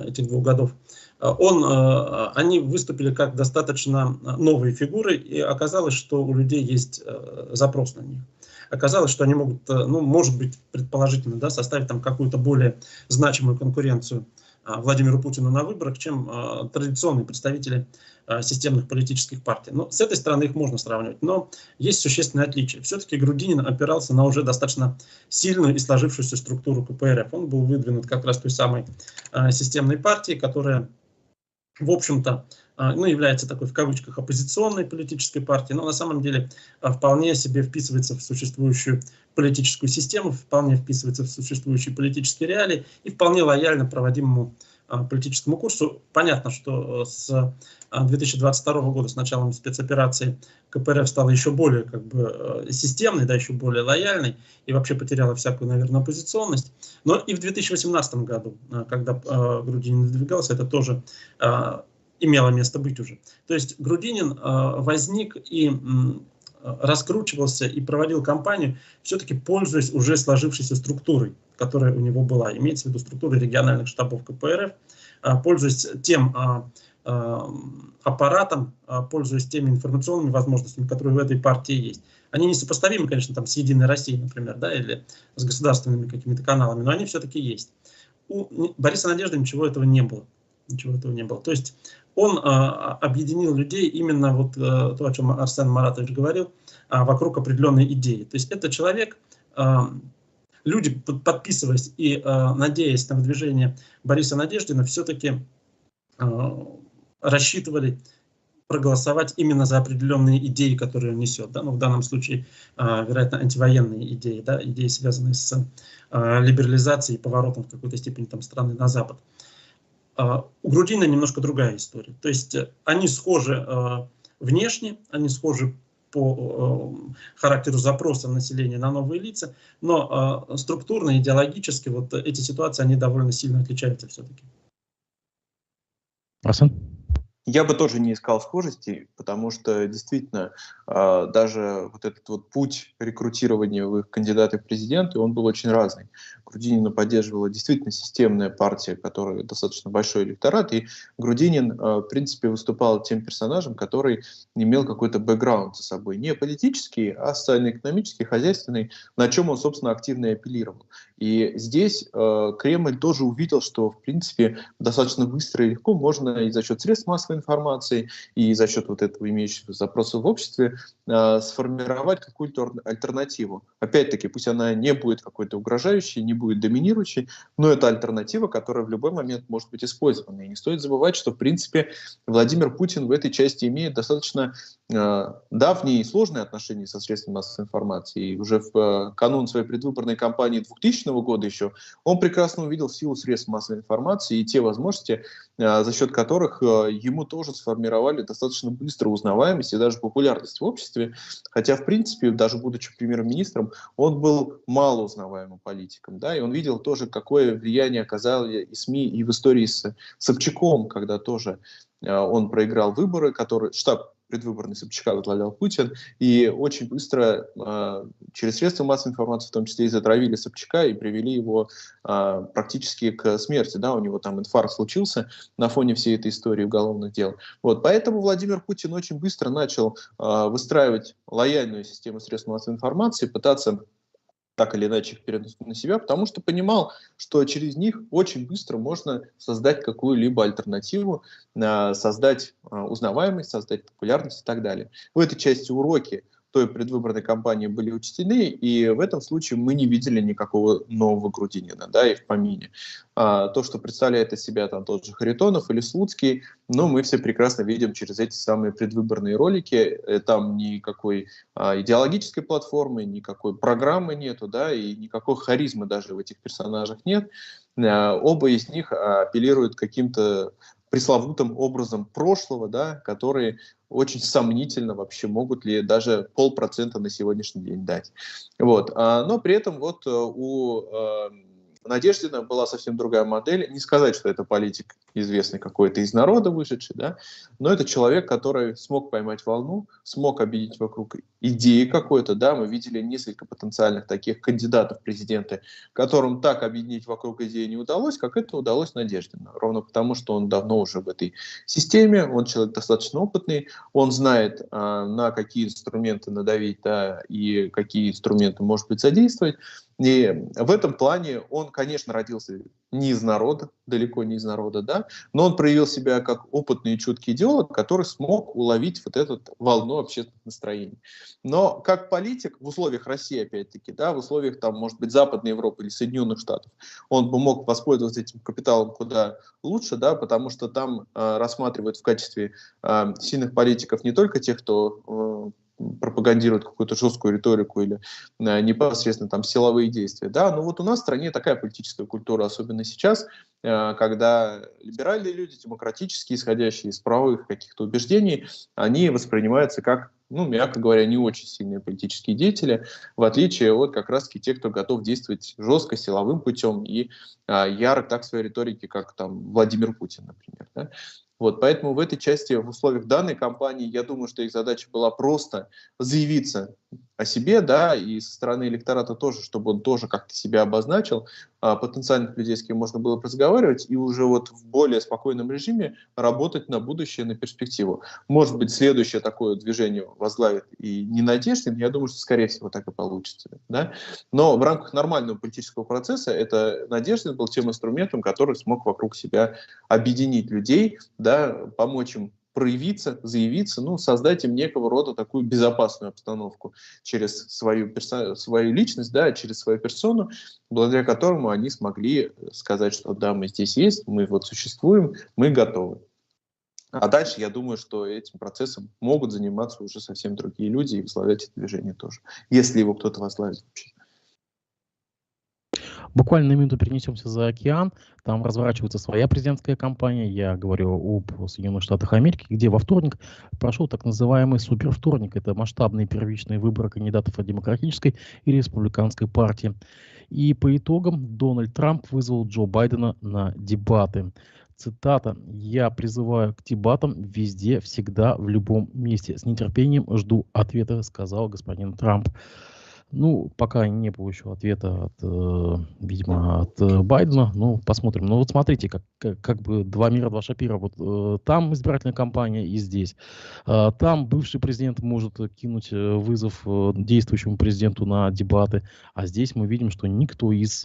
этих двух годов, они выступили как достаточно новые фигуры, и оказалось, что у людей есть запрос на них. Оказалось, что они могут, ну, может быть, предположительно, да, составить там какую-то более значимую конкуренцию Владимиру Путину на выборах, чем традиционные представители системных политических партий. Но с этой стороны их можно сравнивать, но есть существенное отличие. Все-таки Грудинин опирался на уже достаточно сильную и сложившуюся структуру КПРФ. Он был выдвинут как раз той самой системной партией, которая, в общем-то, ну, является такой, в кавычках, оппозиционной политической партией, но на самом деле вполне себе вписывается в существующую политическую систему, вполне вписывается в существующие политические реалии и вполне лояльно проводимому политическому курсу. Понятно, что с 2022 года, с началом спецоперации, КПРФ стала еще более системной, да, еще более лояльной и вообще потеряла всякую, наверное, оппозиционность. Но и в 2018 году, когда Грудинин выдвигался, это тоже имело место быть уже. То есть Грудинин возник и раскручивался и проводил кампанию, все-таки пользуясь уже сложившейся структурой, которая у него была. Имеется в виду структурой региональных штабов КПРФ, пользуясь тем аппаратом, пользуясь теми информационными возможностями, которые в этой партии есть. Они несопоставимы, конечно, там, с «Единой Россией», например, да, или с государственными какими-то каналами, но они все-таки есть. У Бориса Надежды ничего этого не было. Ничего этого не было. То есть он объединил людей именно вот то, о чем Арсен Маратович говорил, вокруг определенной идеи. То есть это человек, люди, подписываясь и надеясь на выдвижение Бориса Надеждина, все-таки рассчитывали проголосовать именно за определенные идеи, которые он несет. Да? Ну, в данном случае, вероятно, антивоенные идеи, да? Идеи, связанные с либерализацией и поворотом в какой-то степени там, страны на Запад. У Грудинина немножко другая история. То есть они схожи внешне, они схожи по характеру запроса населения на новые лица, но структурно, идеологически вот эти ситуации, они довольно сильно отличаются все-таки. Арсен? Я бы тоже не искал схожести, потому что действительно даже вот этот вот путь рекрутирования в их кандидаты в президенты, он был очень разный. Грудинина поддерживала действительно системная партия, которая достаточно большой электорат, и Грудинин, в принципе, выступал тем персонажем, который имел какой-то бэкграунд за собой, не политический, а социально-экономический, хозяйственный, на чем он, собственно, активно апеллировал. И здесь Кремль тоже увидел, что, в принципе, достаточно быстро и легко можно и за счет средств массовой информации, и за счет вот этого имеющегося запроса в обществе сформировать какую-то альтернативу. Опять-таки, пусть она не будет какой-то угрожающей, не будет доминирующей, но это альтернатива, которая в любой момент может быть использована. И не стоит забывать, что, в принципе, Владимир Путин в этой части имеет достаточно давние и сложные отношения со средствами массовой информации. И уже в канун своей предвыборной кампании 2000 года еще он прекрасно увидел силу средств массовой информации и те возможности, за счет которых ему тоже сформировали достаточно быстро узнаваемость и даже популярность в обществе. Хотя, в принципе, даже будучи премьер-министром, он был мало узнаваемым политиком. Да? И он видел тоже, какое влияние оказали и СМИ, и в истории с Собчаком, когда тоже он проиграл выборы, которые штаб предвыборный Собчака возглавлял Путин, и очень быстро через средства массовой информации, в том числе и затравили Собчака, и привели его практически к смерти. Да? У него там инфаркт случился на фоне всей этой истории уголовных дел. Вот. Поэтому Владимир Путин очень быстро начал выстраивать лояльную систему средств массовой информации, пытаться так или иначе их переносить на себя, потому что понимал, что через них очень быстро можно создать какую-либо альтернативу, создать узнаваемость, создать популярность и так далее. В этой части уроки той предвыборной кампании были учтены, и в этом случае мы не видели никакого нового Грудинина, да, и в помине. То, что представляет из себя там тот же Харитонов или Слуцкий, ну, мы все прекрасно видим через эти самые предвыборные ролики. Там никакой идеологической платформы, никакой программы нету, да, и никакой харизмы даже в этих персонажах нет. Оба из них апеллируют каким-то пресловутым образом прошлого, да, которые очень сомнительно вообще могут ли даже 0,5% на сегодняшний день дать. Вот. Но при этом вот у Надеждина была совсем другая модель. Не сказать, что это политик известный какой-то из народа вышедший, да, но это человек, который смог поймать волну, смог объединить вокруг идеи какой-то, да, мы видели несколько потенциальных таких кандидатов в президенты, которым так объединить вокруг идеи не удалось, как это удалось Надеждину. Ровно потому, что он давно уже в этой системе, он человек достаточно опытный, он знает, на какие инструменты надавить, да, и какие инструменты, может быть, задействовать. И в этом плане он, конечно, родился не из народа, далеко не из народа, да, но он проявил себя как опытный и чуткий идеолог, который смог уловить вот эту волну общественных настроений. Но как политик в условиях России, опять-таки, да, в условиях, там, может быть, Западной Европы или Соединенных Штатов, он бы мог воспользоваться этим капиталом куда лучше, да, потому что там рассматривают в качестве сильных политиков не только тех, кто пропагандируют какую-то жесткую риторику или непосредственно там силовые действия. Да, но вот у нас в стране такая политическая культура, особенно сейчас, когда либеральные люди, демократические, исходящие из правовых каких-то убеждений, они воспринимаются как, ну, мягко говоря, не очень сильные политические деятели, в отличие от как раз-таки тех, кто готов действовать жестко, силовым путем и ярок так в своей риторике, как там Владимир Путин, например. Да? Вот, поэтому в этой части, в условиях данной кампании, я думаю, что их задача была просто заявиться о себе, да, и со стороны электората тоже, чтобы он тоже как-то себя обозначил, потенциальных людей, с кем можно было разговаривать, и уже вот в более спокойном режиме работать на будущее, на перспективу. Может быть, следующее такое движение возглавит и не Надеждин, я думаю, что, скорее всего, так и получится. Да? Но в рамках нормального политического процесса это Надеждин был тем инструментом, который смог вокруг себя объединить людей, да, помочь им проявиться, заявиться, ну, создать им некого рода такую безопасную обстановку через свою личность, да, через свою персону, благодаря которому они смогли сказать, что да, мы здесь есть, мы вот существуем, мы готовы. А дальше, я думаю, что этим процессом могут заниматься уже совсем другие люди и возглавлять это движение тоже, если его кто-то возглавит вообще. Буквально на минуту перенесемся за океан. Там разворачивается своя президентская кампания. Я говорю об Соединенных Штатах Америки, где во вторник прошел так называемый супервторник. Это масштабные первичные выборы кандидатов от Демократической и Республиканской партии. И по итогам Дональд Трамп вызвал Джо Байдена на дебаты. Цитата: «Я призываю к дебатам везде, всегда, в любом месте. С нетерпением жду ответа», сказал господин Трамп. Ну, пока не было еще ответа видимо, от Байдена. Ну, посмотрим. Ну, вот смотрите, как бы два мира, два шапира. Вот там избирательная кампания и здесь. Там бывший президент может кинуть вызов действующему президенту на дебаты. А здесь мы видим, что никто из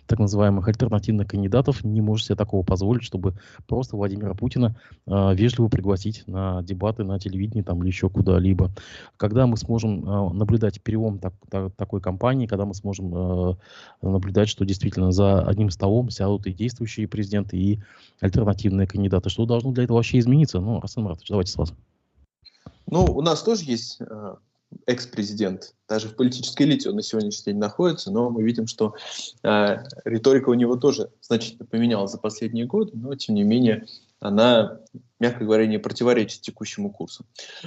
так называемых альтернативных кандидатов не может себе такого позволить, чтобы просто Владимира Путина вежливо пригласить на дебаты на телевидении там, или еще куда-либо. Когда мы сможем наблюдать перелом такой кампании, когда мы сможем наблюдать, что действительно за одним столом сядут и действующие президенты, и альтернативные кандидаты. Что должно для этого вообще измениться? Ну, Арсен Маратович, давайте с вас. Ну, у нас тоже есть экс-президент. Даже в политической элите он на сегодняшний день находится, но мы видим, что риторика у него тоже значительно поменялась за последние годы, но, тем не менее, она, мягко говоря, не противоречит текущему курсу.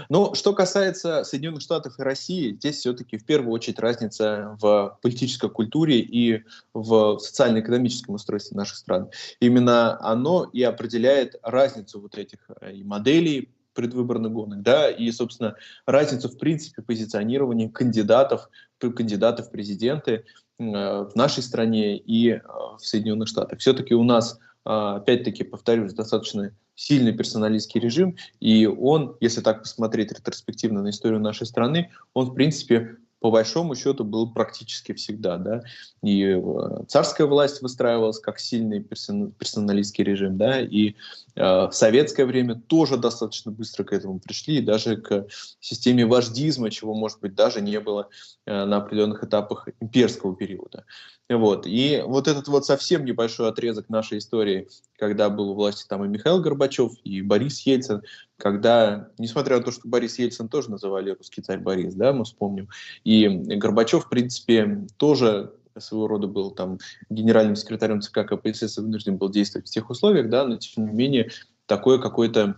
Но что касается Соединенных Штатов и России, здесь все-таки в первую очередь разница в политической культуре и в социально-экономическом устройстве наших стран. Именно оно и определяет разницу вот этих и моделей предвыборных гонок, да, и, собственно, разницу в принципе позиционирования кандидатов в президенты в нашей стране и в Соединенных Штатах. Все-таки у нас, опять-таки, повторюсь, достаточно сильный персоналистский режим, и он, если так посмотреть ретроспективно на историю нашей страны, он, в принципе, по большому счету был практически всегда, да, и царская власть выстраивалась как сильный персоналистский режим, да, и в советское время тоже достаточно быстро к этому пришли, и даже к системе вождизма, чего, может быть, даже не было на определенных этапах имперского периода. Вот. И вот этот вот совсем небольшой отрезок нашей истории, когда был у власти там и Михаил Горбачев, и Борис Ельцин, когда, несмотря на то, что Борис Ельцин тоже называли русский царь Борис, да, мы вспомним, и Горбачев, в принципе, тоже своего рода был там генеральным секретарем ЦК КПСС и вынужден был действовать в тех условиях, да, но тем не менее такое какое-то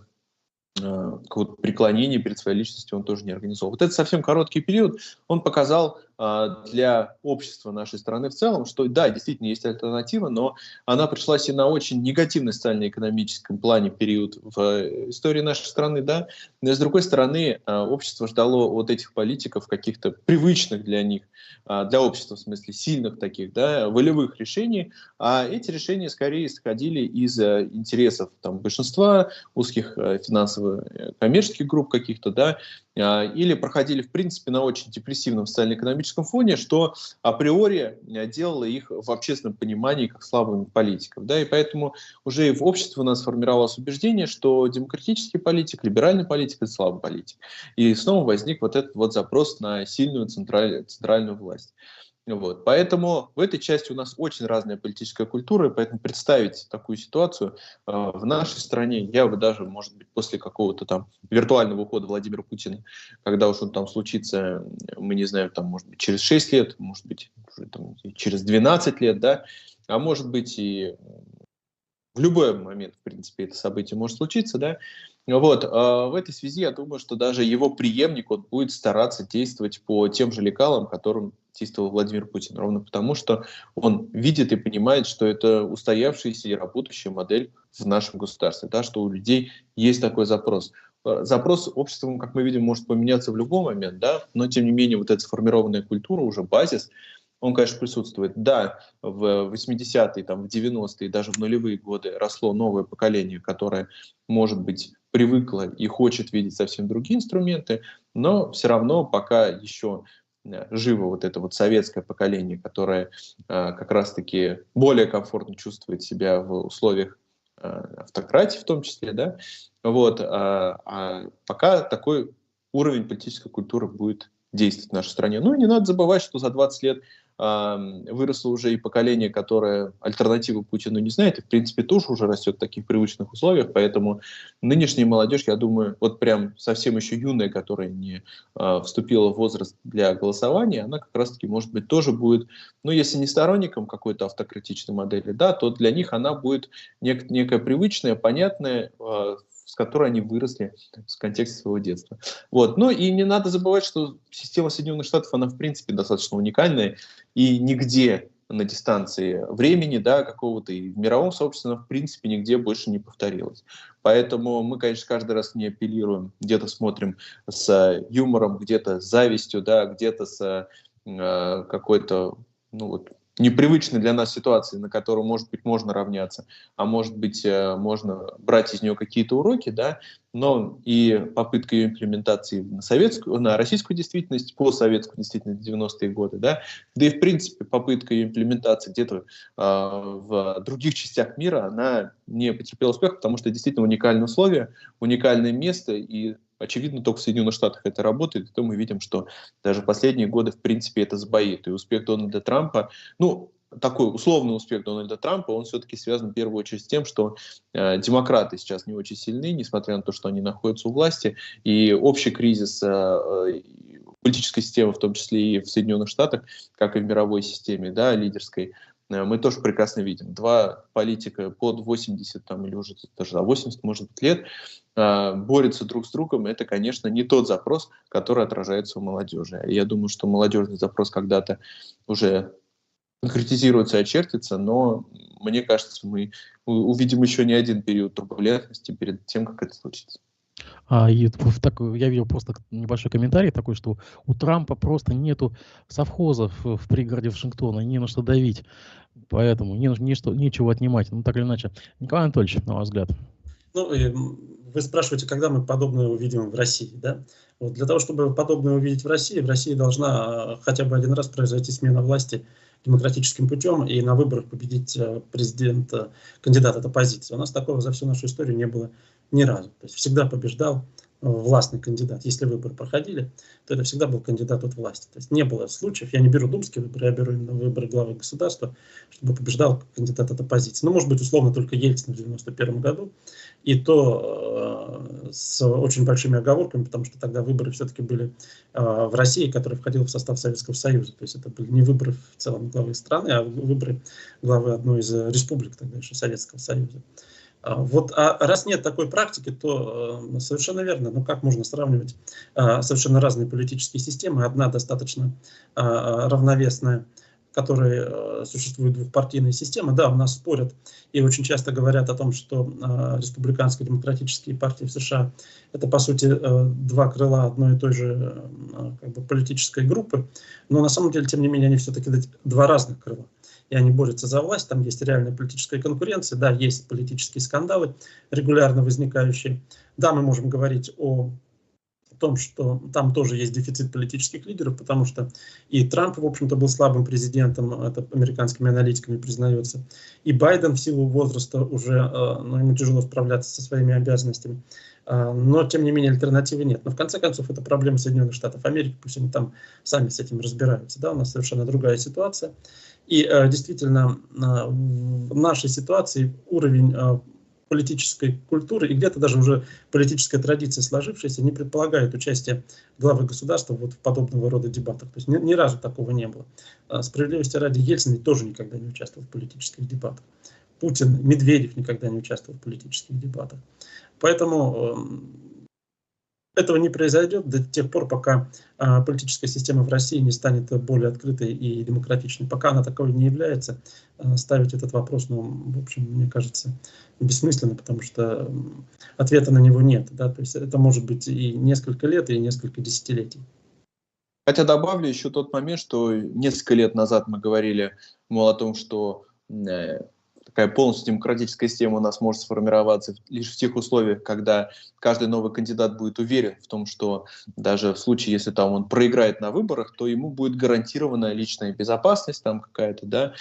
преклонение перед своей личностью он тоже не организовал. Вот этот совсем короткий период, он показал для общества нашей страны в целом, что да, действительно есть альтернатива, но она пришлась и на очень негативный социально-экономическом плане период в истории нашей страны, да, но с другой стороны, общество ждало вот этих политиков каких-то привычных для них, для общества в смысле сильных таких, да, волевых решений, а эти решения скорее исходили из интересов там, большинства узких финансово-коммерческих групп каких-то, да, или проходили в принципе на очень депрессивном социально-экономическом историческом фоне, что априори делало их в общественном понимании как слабыми политиков. Да, и поэтому уже и в обществе у нас сформировалось убеждение, что демократический политик, либеральный политик – это слабый политик. И снова возник вот этот вот запрос на сильную центральную власть. Вот. Поэтому в этой части у нас очень разная политическая культура, и поэтому представить такую ситуацию в нашей стране, я бы даже, может быть, после какого-то там виртуального ухода Владимира Путина, когда уж он там случится, мы не знаем, там, может быть, через 6 лет, может быть, уже, там, через 12 лет, да, а может быть и в любой момент, в принципе, это событие может случиться, да. Вот, в этой связи я думаю, что даже его преемник он будет стараться действовать по тем же лекалам, которым действовал Владимир Путин, ровно потому, что он видит и понимает, что это устоявшаяся и работающая модель в нашем государстве, да, что у людей есть такой запрос. Запрос обществом, как мы видим, может поменяться в любой момент, да, но тем не менее вот эта сформированная культура, уже базис, он, конечно, присутствует. Да, в 80-е, там, в 90-е, даже в нулевые годы росло новое поколение, которое, может быть, привыкло и хочет видеть совсем другие инструменты, но все равно пока еще живо вот это вот советское поколение, которое как раз-таки более комфортно чувствует себя в условиях автократии в том числе, да, вот, пока такой уровень политической культуры будет действовать в нашей стране. Ну и не надо забывать, что за 20 лет выросло уже и поколение, которое альтернативы Путину не знает, и в принципе тоже уже растет в таких привычных условиях, поэтому нынешняя молодежь, я думаю, вот прям совсем еще юная, которая не вступила в возраст для голосования, она как раз-таки, может быть, тоже будет, ну если не сторонником какой-то автократичной модели, да, то для них она будет некая привычная, понятная, с которой они выросли в контексте своего детства. Вот. Ну и не надо забывать, что система Соединенных Штатов, она в принципе достаточно уникальная, и нигде на дистанции времени, да, какого-то и в мировом сообществе, она в принципе нигде больше не повторилась. Поэтому мы, конечно, каждый раз к ней апеллируем, где-то смотрим с юмором, где-то с завистью, да, где-то с какой-то, ну вот, непривычной для нас ситуации, на которую, может быть, можно равняться, а может быть, можно брать из нее какие-то уроки, да, но и попытка ее имплементации на российскую действительность, по советскую действительность 90-е годы, да и, в принципе, попытка ее имплементации где-то в других частях мира, она не потерпела успеха, потому что действительно уникальные условия, уникальное место, и очевидно, только в Соединенных Штатах это работает, и то мы видим, что даже последние годы, в принципе, это сбоит. И успех Дональда Трампа, ну, такой условный успех Дональда Трампа, он все-таки связан в первую очередь с тем, что демократы сейчас не очень сильны, несмотря на то, что они находятся у власти, и общий кризис политической системы, в том числе и в Соединенных Штатах, как и в мировой системе, да, лидерской, мы тоже прекрасно видим. Два политика под 80 там, или уже даже за 80, может быть, лет борются друг с другом. Это, конечно, не тот запрос, который отражается у молодежи. Я думаю, что молодежный запрос когда-то уже конкретизируется и очертится, но мне кажется, мы увидим еще не один период турбулентности перед тем, как это случится. Я видел просто небольшой комментарий такой, что у Трампа просто нету совхозов в пригороде Вашингтона, не на что давить, поэтому нечего отнимать. Ну, так или иначе. Николай Анатольевич, на ваш взгляд. Ну, вы спрашиваете, когда мы подобное увидим в России, да? Вот для того, чтобы подобное увидеть в России должна хотя бы один раз произойти смена власти демократическим путем и на выборах победить президента, кандидата от оппозиции. У нас такого за всю нашу историю не было ни разу. То есть всегда побеждал властный кандидат. Если выборы проходили, то это всегда был кандидат от власти. То есть не было случаев, я не беру думские выборы, я беру именно выборы главы государства, чтобы побеждал кандидат от оппозиции. Ну, может быть, условно, только Ельцин в 1991 году, и то с очень большими оговорками, потому что тогда выборы все-таки были в России, которая входила в состав Советского Союза. То есть это были не выборы в целом главы страны, а выборы главы одной из республик тогда еще Советского Союза. Вот, а раз нет такой практики, то совершенно верно. Но как можно сравнивать совершенно разные политические системы? Одна достаточно равновесная, в которой существует двухпартийная система. Да, у нас спорят и очень часто говорят о том, что республиканские демократические партии в США это, по сути, два крыла одной и той же политической группы. Но на самом деле, тем не менее, они все-таки два разных крыла. И они борются за власть, там есть реальная политическая конкуренция, да, есть политические скандалы, регулярно возникающие. Да, мы можем говорить о том, что там тоже есть дефицит политических лидеров, потому что и Трамп, в общем-то, был слабым президентом, это американскими аналитиками признается, и Байден в силу возраста уже, ему тяжело справляться со своими обязанностями. Но, тем не менее, альтернативы нет. Но, в конце концов, это проблема Соединенных Штатов Америки, пусть они там сами с этим разбираются. Да? У нас совершенно другая ситуация. И действительно, в нашей ситуации уровень политической культуры и где-то даже уже политическая традиция сложившаяся не предполагает участие главы государства вот в подобного рода дебатах. То есть ни разу такого не было. Справедливости ради, Ельцин тоже никогда не участвовал в политических дебатах. Путин, Медведев никогда не участвовал в политических дебатах. Поэтому этого не произойдет до тех пор, пока политическая система в России не станет более открытой и демократичной. Пока она таковой не является, ставить этот вопрос, в общем, мне кажется, бессмысленно, потому что ответа на него нет. Да? То есть это может быть и несколько лет, и несколько десятилетий. Хотя добавлю еще тот момент, что несколько лет назад мы говорили, мол, о том, что такая полностью демократическая система у нас может сформироваться лишь в тех условиях, когда каждый новый кандидат будет уверен в том, что даже в случае, если там он проиграет на выборах, то ему будет гарантирована личная безопасность там какая-то, да,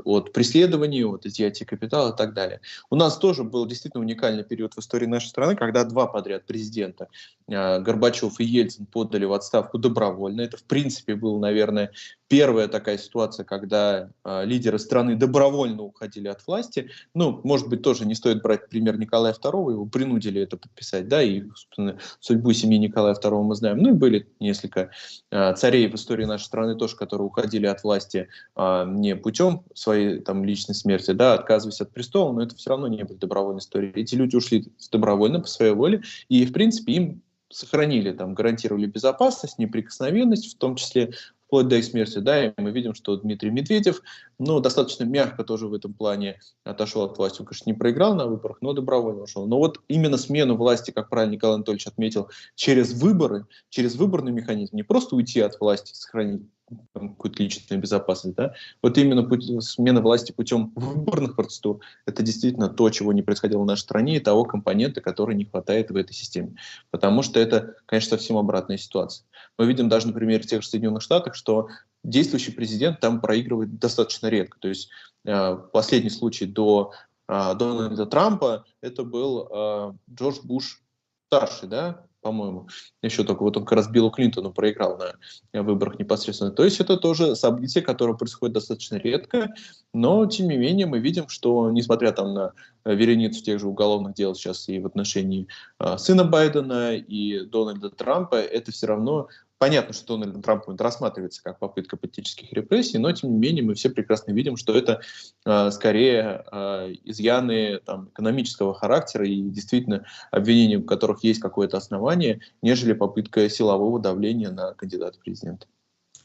от преследований, от изъятия капитала и так далее. У нас тоже был действительно уникальный период в истории нашей страны, когда два подряд президента, Горбачев и Ельцин, подали в отставку добровольно. Это, в принципе, была, наверное, первая такая ситуация, когда лидеры страны добровольно уходили от власти. Ну, может быть, тоже не стоит брать пример Николая II, его принудили это подписать, да, и, собственно, судьбу семьи Николая II мы знаем. Ну, и были несколько царей в истории нашей страны тоже, которые уходили от власти не путем своей там личной смерти, да, отказываясь от престола, но это все равно не были добровольной историей. Эти люди ушли добровольно по своей воле, и, в принципе, им сохранили, там, гарантировали безопасность, неприкосновенность, в том числе вплоть до их смерти, да, и мы видим, что Дмитрий Медведев, ну, достаточно мягко тоже в этом плане отошел от власти. Он, конечно, не проиграл на выборах, но добровольно ушел. Но вот именно смену власти, как правильно Николай Анатольевич отметил, через выборы, через выборный механизм, не просто уйти от власти, сохранить какую-то личную безопасность, да, вот именно смена власти путем выборных процедур, это действительно то, чего не происходило в нашей стране, и того компонента, который не хватает в этой системе. Потому что это, конечно, совсем обратная ситуация. Мы видим даже на примере тех же Соединенных Штатов, что действующий президент там проигрывает достаточно редко. То есть последний случай до Дональда Трампа это был Джордж Буш старший, да, по-моему, еще только вот он как раз Биллу Клинтону проиграл на выборах непосредственно. То есть это тоже событие, которое происходит достаточно редко, но тем не менее мы видим, что несмотря там на вереницу тех же уголовных дел сейчас и в отношении сына Байдена и Дональда Трампа, это все равно понятно, что Дональдом Трампом это рассматривается как попытка политических репрессий, но тем не менее мы все прекрасно видим, что это скорее изъяны там, экономического характера и действительно обвинения, у которых есть какое-то основание, нежели попытка силового давления на кандидата в президента.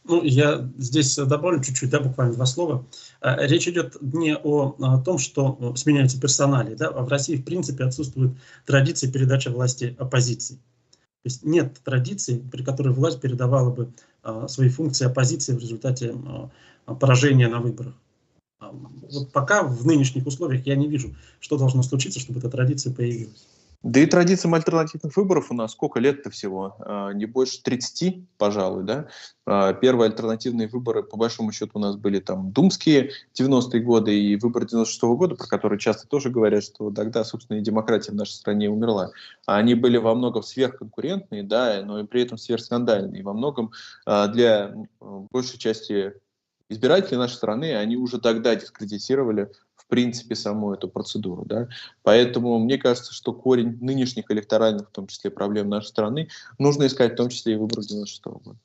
Ну, я здесь добавлю чуть-чуть, да, буквально два слова. Речь идет не о том, что сменяются персонали, да, а в России, в принципе, отсутствует традиция передачи власти оппозиции. То есть нет традиции, при которой власть передавала бы свои функции оппозиции в результате поражения на выборах. Вот пока в нынешних условиях я не вижу, что должно случиться, чтобы эта традиция появилась. Да и традициям альтернативных выборов у нас сколько лет-то всего? Не больше 30, пожалуй, да? Первые альтернативные выборы, по большому счету, у нас были там думские 90-е годы и выборы 96-го года, про которые часто тоже говорят, что тогда, собственно, и демократия в нашей стране умерла. Они были во многом сверхконкурентные, да, но и при этом сверхскандальные. И во многом для большей части избирателей нашей страны они уже тогда дискредитировали в принципе саму эту процедуру. Да? Поэтому мне кажется, что корень нынешних электоральных, в том числе, проблем нашей страны, нужно искать в том числе и выборы 96-го года.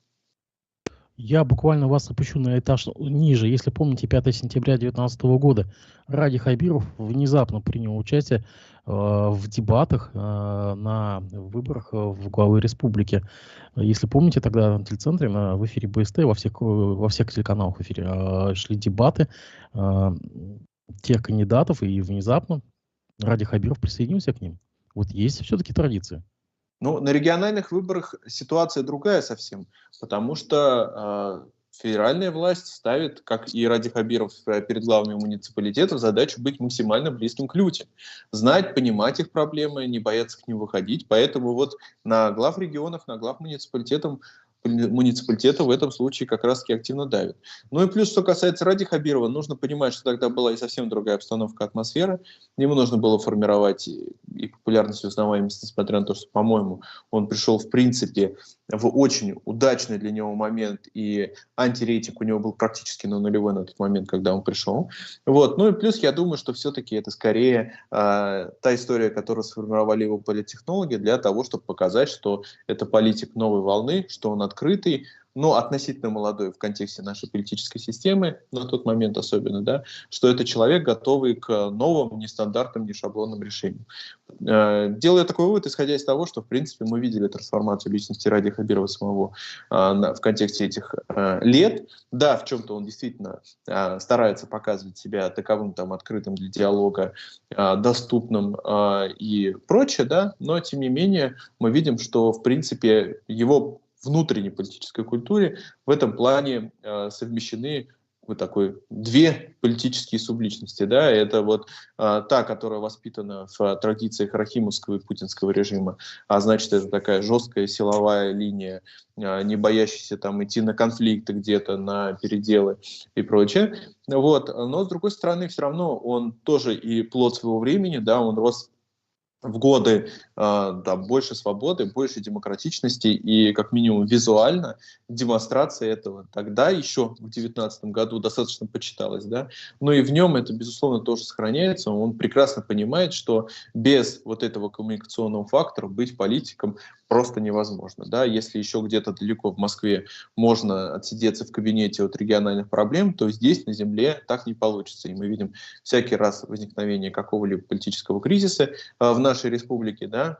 Я буквально вас опущу на этаж ниже. Если помните, 5 сентября 2019 года Ради Хабиров внезапно принял участие в дебатах на выборах в главы республики. Если помните, тогда на телецентре, в эфире БСТ, во всех телеканалах в эфире шли дебаты тех кандидатов, и внезапно Ради Хабиров присоединился к ним. Вот есть все-таки традиция. Ну, на региональных выборах ситуация другая совсем, потому что федеральная власть ставит, как и Ради Хабиров перед главами муниципалитетов, задачу быть максимально близким к людям. Знать, понимать их проблемы, не бояться к ним выходить. Поэтому вот на глав регионов, на глав муниципалитетов в этом случае как раз-таки активно давит. Ну и плюс, что касается Ради Хабирова, нужно понимать, что тогда была и совсем другая обстановка, атмосфера. Ему нужно было формировать и популярность, и узнаваемость, несмотря на то, что, по-моему, он пришел, в принципе, в очень удачный для него момент, и антирейтинг у него был практически на нулевой на тот момент, когда он пришел. Вот. Ну и плюс, я думаю, что все-таки это скорее та история, которую сформировали его политтехнологи для того, чтобы показать, что это политик новой волны, что он открытый, но относительно молодой в контексте нашей политической системы, на тот момент особенно, да, что это человек, готовый к новым, нестандартным, нешаблонным решениям. Делая такой вывод, исходя из того, что, в принципе, мы видели трансформацию личности Ради Хабирова самого в контексте этих лет. Да, в чем-то он действительно старается показывать себя таковым, там, открытым для диалога, доступным и прочее, да, но, тем не менее, мы видим, что, в принципе, его внутренней политической культуре в этом плане совмещены вот такой две политические субличности. Да? Это вот та, которая воспитана в традициях рахимовского и путинского режима, а значит, это такая жесткая силовая линия, не боящаяся там идти на конфликты где-то, на переделы и прочее. Вот. Но, с другой стороны, все равно он тоже и плод своего времени, да, он рос в годы да, больше свободы, больше демократичности и, как минимум, визуально демонстрация этого тогда еще в 2019 году достаточно почиталась, да, но и в нем это, безусловно, тоже сохраняется. Он прекрасно понимает, что без вот этого коммуникационного фактора быть политиком просто невозможно, да, если еще где-то далеко в Москве можно отсидеться в кабинете от региональных проблем, то здесь, на земле, так не получится, и мы видим всякий раз возникновение какого-либо политического кризиса в нашей республике, да,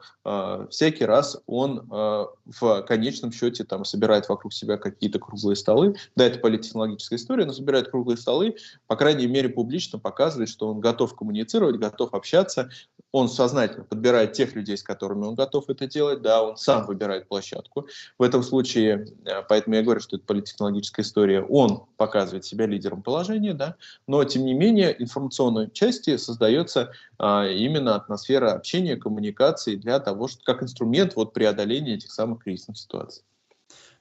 всякий раз он в конечном счете там собирает вокруг себя какие-то круглые столы, да, это политтехнологическая история, но собирает круглые столы, по крайней мере, публично показывает, что он готов коммуницировать, готов общаться, он сознательно подбирает тех людей, с которыми он готов это делать, да, он сам выбирает площадку. В этом случае, поэтому я говорю, что это политтехнологическая история, он показывает себя лидером положения, да, но, тем не менее, информационной части создается именно атмосфера общения, коммуникации для того, что, как инструмент вот, преодоления этих самых кризисных ситуаций.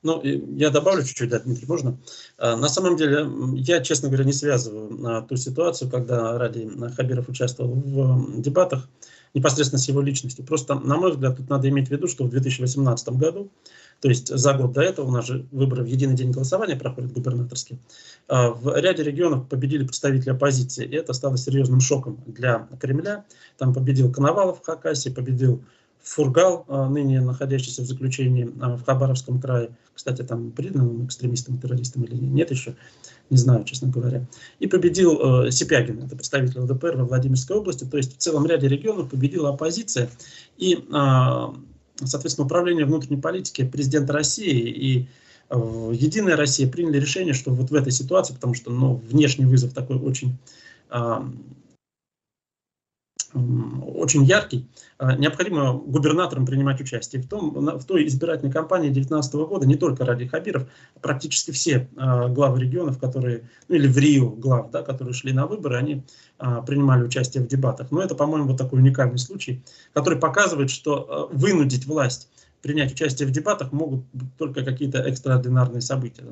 Ну, я добавлю чуть-чуть, да, Дмитрий, можно? На самом деле, я, честно говоря, не связываю ту ситуацию, когда Ради Хабиров участвовал в дебатах непосредственно с его личностью. Просто, на мой взгляд, тут надо иметь в виду, что в 2018 году, то есть за год до этого, у нас же выборы в единый день голосования проходят губернаторские, в ряде регионов победили представители оппозиции, и это стало серьезным шоком для Кремля. Там победил Коновалов в Хакасии, победил Фургал, ныне находящийся в заключении в Хабаровском крае, кстати, там признан экстремистом, террористом или нет еще, не знаю, честно говоря. И победил Сипягин, это представитель ЛДПР во Владимирской области, то есть в целом ряде регионов победила оппозиция. И, соответственно, управление внутренней политики президента России и Единая Россия приняли решение, что вот в этой ситуации, потому что внешний вызов такой очень яркий, необходимо губернаторам принимать участие. В той избирательной кампании 2019 года не только Ради Хабиров, практически все главы регионов, которые, или в Рио глав, да, которые шли на выборы, они принимали участие в дебатах. Но это, по-моему, вот такой уникальный случай, который показывает, что вынудить власть принять участие в дебатах могут только какие-то экстраординарные события.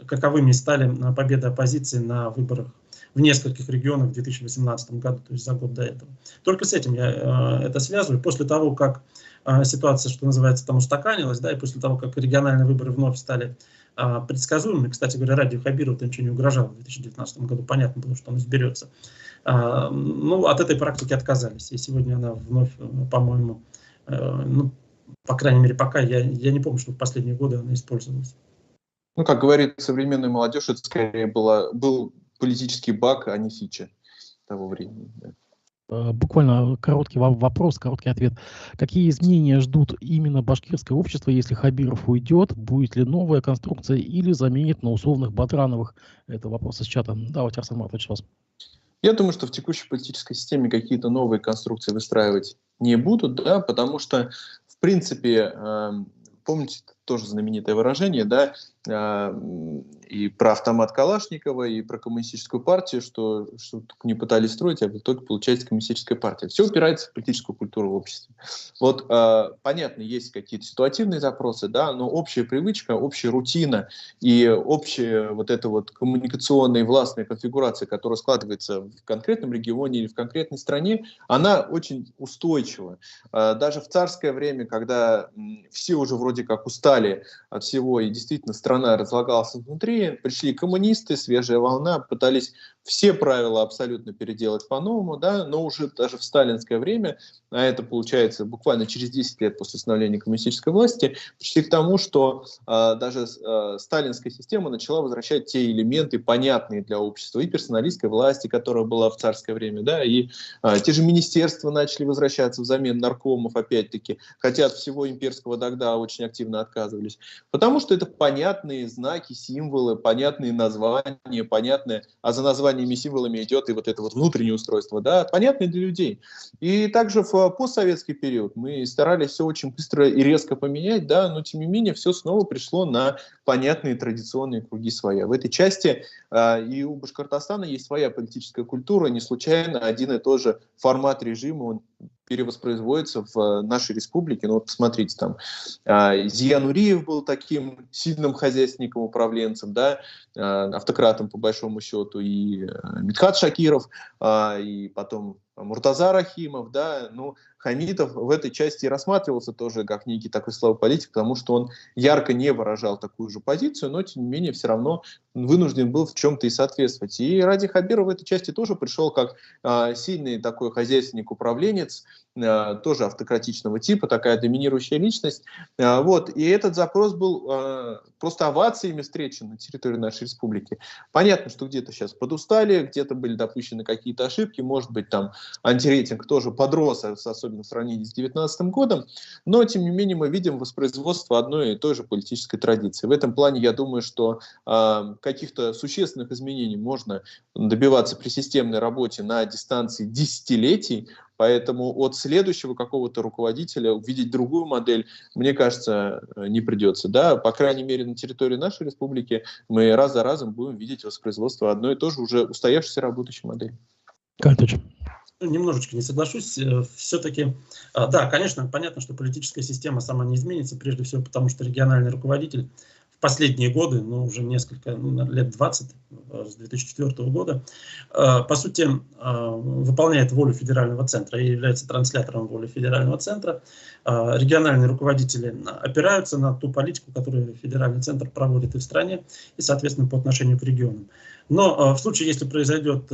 Каковыми стали победа оппозиции на выборах в нескольких регионах в 2018 году, то есть за год до этого. Только с этим я это связываю. После того, как ситуация, что называется, там устаканилась, да, и после того, как региональные выборы вновь стали предсказуемыми, кстати говоря, Ради Хабирову ничего не угрожало в 2019 году, понятно было, что он изберется. От этой практики отказались, и сегодня она вновь, по-моему, по крайней мере, пока я не помню, что в последние годы она использовалась. Как говорит современная молодежь, это скорее был политический баг, а не фича того времени. Да. Буквально короткий вопрос, короткий ответ. Какие изменения ждут именно башкирское общество, если Хабиров уйдет? Будет ли новая конструкция или заменит на условных Батрановых? Это вопрос из чата. Давайте, Арсен Маратович, вас. Я думаю, что в текущей политической системе какие-то новые конструкции выстраивать не будут, да, потому что, в принципе, помните, тоже знаменитое выражение, да, и про автомат Калашникова, и про коммунистическую партию, что только не пытались строить, а в итоге получается коммунистическая партия. Все упирается в политическую культуру в обществе. Вот, понятно, есть какие-то ситуативные запросы, да, но общая привычка, общая рутина и общая вот эта вот коммуникационная и властная конфигурация, которая складывается в конкретном регионе или в конкретной стране, она очень устойчива. Даже в царское время, когда все уже вроде как устали от всего, и действительно страна разлагалась изнутри, пришли коммунисты, свежая волна, пытались все правила абсолютно переделать по-новому, да, но уже даже в сталинское время, а это получается буквально через 10 лет после становления коммунистической власти, пришли к тому, что даже сталинская система начала возвращать те элементы, понятные для общества, и персоналистской власти, которая была в царское время, да, и те же министерства начали возвращаться взамен наркомов, опять-таки, хотя от всего имперского тогда очень активно отказывались, потому что это понятные знаки, символы, понятные названия, понятные, а за названиями и символами идет и вот это вот внутреннее устройство, да, понятное для людей. И также в постсоветский период мы старались все очень быстро и резко поменять, да, но тем не менее все снова пришло на понятные традиционные круги своя. В этой части и у Башкортостана есть своя политическая культура, не случайно один и тот же формат режима, он перевоспроизводится в нашей республике. Ну вот посмотрите, там Зия Нуриев был таким сильным хозяйственником, управленцем, да, автократом по большому счету, и Мидхат Шакиров, и потом Муртаза Рахимов, да, ну, Хамитов в этой части рассматривался тоже как некий такой слабый политик, потому что он ярко не выражал такую же позицию, но тем не менее все равно вынужден был в чем-то и соответствовать. И Ради Хабиров в этой части тоже пришел как сильный такой хозяйственник-управленец, тоже автократичного типа, такая доминирующая личность. Вот. И этот запрос был просто овациями встречен на территории нашей республики. Понятно, что где-то сейчас подустали, где-то были допущены какие-то ошибки, может быть, там антирейтинг тоже подрос, особенно в сравнении с 2019 годом, но, тем не менее, мы видим воспроизводство одной и той же политической традиции. В этом плане, я думаю, что каких-то существенных изменений можно добиваться при системной работе на дистанции десятилетий, поэтому от следующего какого-то руководителя увидеть другую модель, мне кажется, не придется. Да? По крайней мере, на территории нашей республики мы раз за разом будем видеть воспроизводство одной и той же уже устоявшейся работающей модели. Немножечко не соглашусь. Все-таки, да, конечно, понятно, что политическая система сама не изменится, прежде всего потому, что региональный руководитель в последние годы, ну, уже несколько, лет 20, с 2004 года, по сути, выполняет волю федерального центра и является транслятором воли федерального центра. Региональные руководители опираются на ту политику, которую федеральный центр проводит и в стране, и, соответственно, по отношению к регионам. Но в случае, если произойдет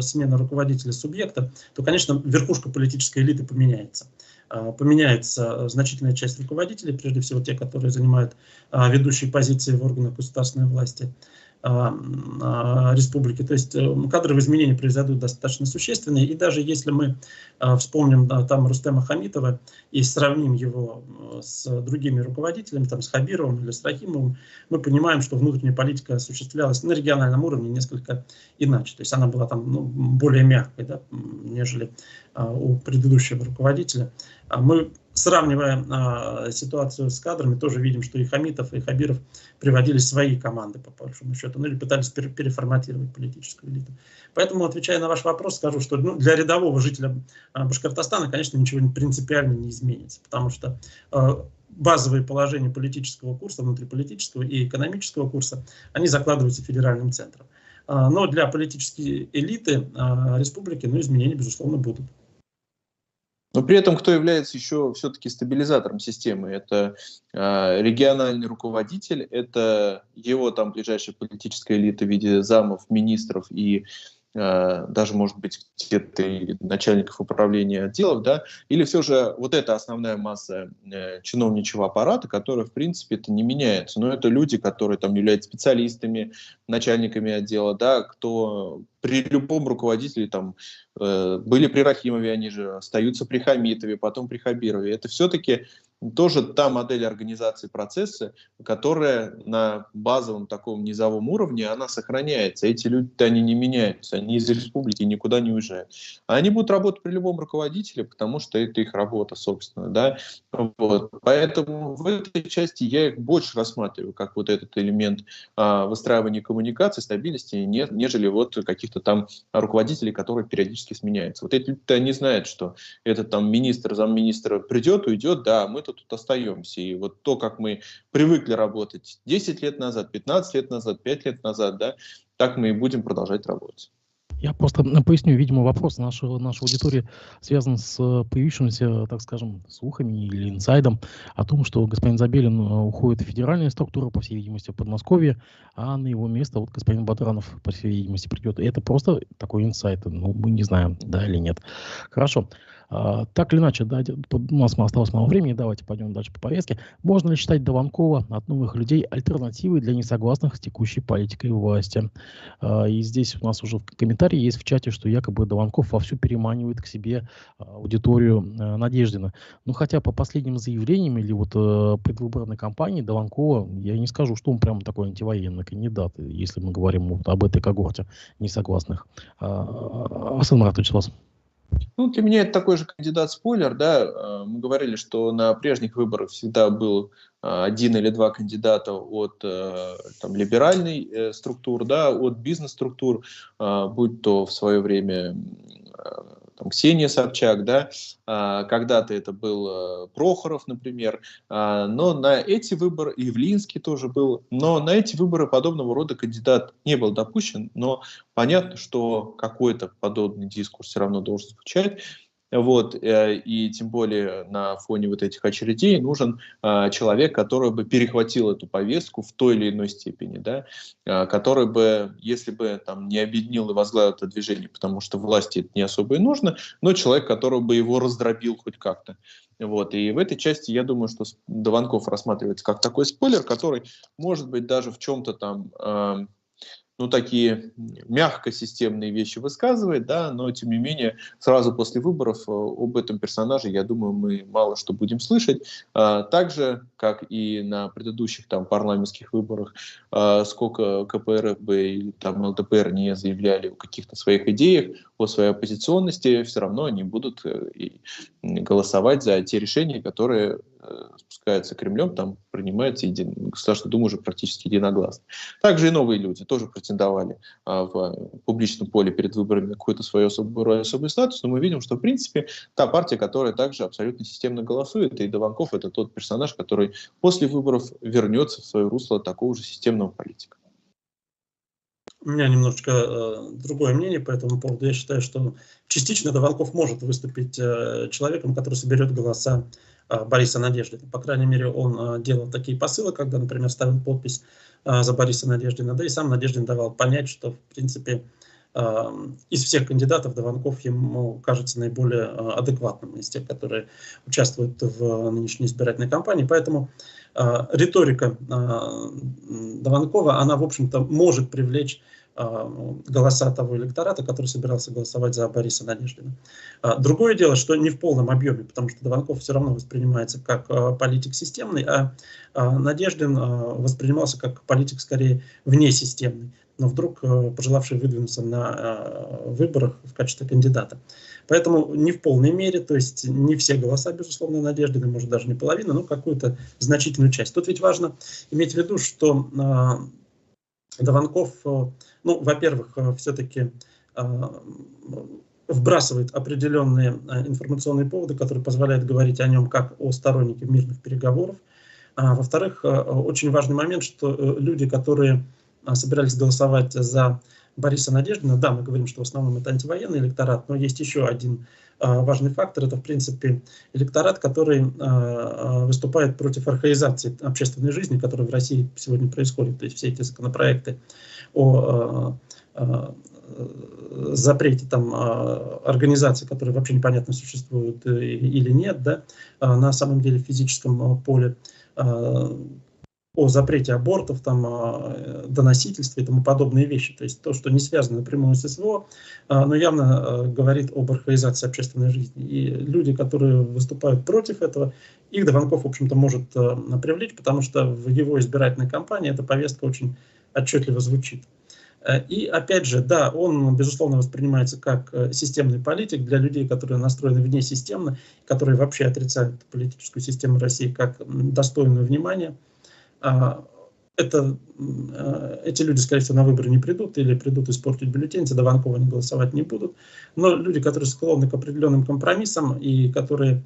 смена руководителя субъекта, то, конечно, верхушка политической элиты поменяется. Поменяется значительная часть руководителей, прежде всего те, которые занимают ведущие позиции в органах государственной власти республики. То есть кадровые изменения произойдут достаточно существенные. И даже если мы вспомним там Рустема Хамитова и сравним его с другими руководителями, там, с Хабировым или с Рахимовым, мы понимаем, что внутренняя политика осуществлялась на региональном уровне несколько иначе. То есть она была там, более мягкой, да, нежели у предыдущего руководителя. Мы, сравнивая ситуацию с кадрами, тоже видим, что и Хамитов, и Хабиров приводили свои команды, по большому счету, или пытались переформатировать политическую элиту. Поэтому, отвечая на ваш вопрос, скажу, что для рядового жителя Башкортостана, конечно, ничего принципиально не изменится, потому что базовые положения политического курса, внутриполитического и экономического курса, они закладываются федеральным центром. Но для политической элиты республики изменения, безусловно, будут. Но при этом кто является еще все-таки стабилизатором системы? Это региональный руководитель, это его там ближайшая политическая элита в виде замов, министров и даже, может быть, где-то и начальников управления отделов, да, или все же вот эта основная масса чиновничьего аппарата, которая, в принципе, это не меняется. Но это люди, которые там являются специалистами, начальниками отдела, да, кто при любом руководителе там были при Рахимове, они же остаются при Хамитове, потом при Хабирове. Это все-таки тоже та модель организации процесса, которая на базовом таком низовом уровне, она сохраняется. Эти люди-то они не меняются, они из республики никуда не уезжают. Они будут работать при любом руководителе, потому что это их работа, собственно, да. Вот. Поэтому в этой части я их больше рассматриваю как вот этот элемент выстраивания коммуникации, стабильности, нежели вот каких-то там руководителей, которые периодически сменяются. Вот эти люди-то они знают, что этот там министр, замминистра придет, уйдет, да, мы-то тут остаемся. И вот то, как мы привыкли работать 10 лет назад, 15 лет назад, 5 лет назад, да, так мы и будем продолжать работать. Я просто поясню, видимо, вопрос нашей аудитории связан с появившимися, так скажем, слухами или инсайдом о том, что господин Забелин уходит в федеральные структуры, по всей видимости, в Подмосковье, а на его место вот господин Батранов, по всей видимости, придет. И это просто такой инсайд. Ну, мы не знаем, да или нет. Хорошо. Так или иначе, да, у нас осталось мало времени, давайте пойдем дальше по повестке. Можно ли считать Дованкова от новых людей альтернативой для несогласных с текущей политикой власти? И здесь у нас уже комментарий есть в чате, что якобы Дованков вовсю переманивает к себе аудиторию Надеждина. Ну, хотя по последним заявлениям или вот предвыборной кампании Дованкова, я не скажу, что он прям такой антивоенный кандидат, если мы говорим вот об этой когорте несогласных. Асан Маратович, вас. Ну, для меня это такой же кандидат-спойлер, да. Мы говорили, что на прежних выборах всегда был один или два кандидата от там, либеральной структуры, да, от бизнес-структур, будь то в свое время там, Ксения Собчак, да, когда-то это был Прохоров, например, но на эти выборы, и Явлинский тоже был, но на эти выборы подобного рода кандидат не был допущен, но понятно, что какой-то подобный дискурс все равно должен звучать. Вот, и тем более на фоне вот этих очередей нужен человек, который бы перехватил эту повестку в той или иной степени, да, который бы, если бы там, не объединил и возглавил это движение, потому что власти это не особо и нужно, но человек, который бы его раздробил хоть как-то. Вот, и в этой части я думаю, что Дованков рассматривается как такой спойлер, который, может быть, даже в чем-то там... ну, такие мягко системные вещи высказывает, да, но, тем не менее, сразу после выборов об этом персонаже, я думаю, мы мало что будем слышать. Так же, как и на предыдущих там парламентских выборах, сколько КПРФ или там ЛДПР не заявляли о каких-то своих идеях, о своей оппозиционности, все равно они будут голосовать за те решения, которые спускаются Кремлем, там принимается Государственная Дума уже практически единогласно. Также и новые люди тоже претендовали в публичном поле перед выборами на какой-то свой особый статус, но мы видим, что в принципе та партия, которая также абсолютно системно голосует, и Дованков это тот персонаж, который после выборов вернется в свое русло такого же системного политика. У меня немножечко другое мнение по этому поводу. Я считаю, что частично Дованков может выступить человеком, который соберет голоса Бориса Надеждина. По крайней мере, он делал такие посылы, когда, например, ставил подпись за Бориса Надеждина, да и сам Надеждин давал понять, что, в принципе, из всех кандидатов Дованков ему кажется наиболее адекватным из тех, которые участвуют в нынешней избирательной кампании. Поэтому риторика Дованкова, она, в общем-то, может привлечь голоса того электората, который собирался голосовать за Бориса Надеждина. Другое дело, что не в полном объеме, потому что Дованков все равно воспринимается как политик системный, а Надеждин воспринимался как политик скорее внесистемный, но вдруг пожелавший выдвинуться на выборах в качестве кандидата. Поэтому не в полной мере, то есть не все голоса, безусловно, Надеждина, может даже не половина, но какую-то значительную часть. Тут ведь важно иметь в виду, что Дованков, ну, во-первых, все-таки вбрасывает определенные информационные поводы, которые позволяют говорить о нем как о стороннике мирных переговоров. Во-вторых, очень важный момент, что люди, которые собирались голосовать за Бориса Надеждина, да, мы говорим, что в основном это антивоенный электорат, но есть еще один важный фактор, это, в принципе, электорат, который выступает против архаизации общественной жизни, которая в России сегодня происходит. То есть все эти законопроекты о запрете там организаций, которые вообще непонятно существуют или нет, да, на самом деле в физическом поле, о запрете абортов, доносительстве и тому подобные вещи. То есть то, что не связано напрямую с СВО, но явно говорит об архаизации общественной жизни. И люди, которые выступают против этого, их Дованков, в общем-то, может привлечь, потому что в его избирательной кампании эта повестка очень отчетливо звучит. И опять же, да, он, безусловно, воспринимается как системный политик для людей, которые настроены внесистемно, которые вообще отрицают политическую систему России как достойную внимания. Эти люди, скорее всего, на выборы не придут или придут испортить бюллетень, за Дованкова они голосовать не будут. Но люди, которые склонны к определенным компромиссам и которые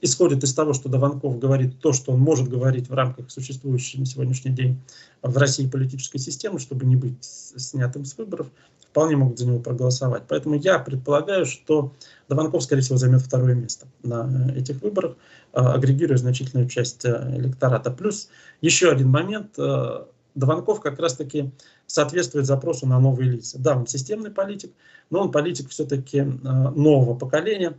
исходят из того, что Дованков говорит то, что он может говорить в рамках существующей на сегодняшний день в России политической системы, чтобы не быть снятым с выборов, вполне могут за него проголосовать. Поэтому я предполагаю, что Дованков, скорее всего, займет второе место на этих выборах, агрегируя значительную часть электората. Плюс еще один момент. Дованков как раз-таки соответствует запросу на новые лица. Да, он системный политик, но он политик все-таки нового поколения,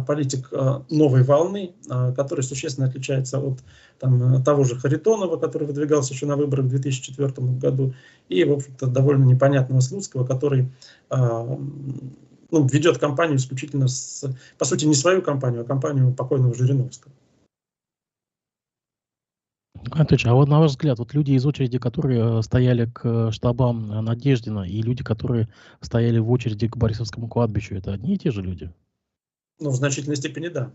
политик новой волны, который существенно отличается от того же Харитонова, который выдвигался еще на выборах в 2004 году, и, в общем-то, довольно непонятного Слуцкого, который ведет кампанию исключительно по сути, не свою кампанию, а кампанию покойного Жириновского. Анатольевич, а вот на ваш взгляд, вот люди из очереди, которые стояли к штабам Надеждина, и люди, которые стояли в очереди к Борисовскому кладбищу, это одни и те же люди? В значительной степени да.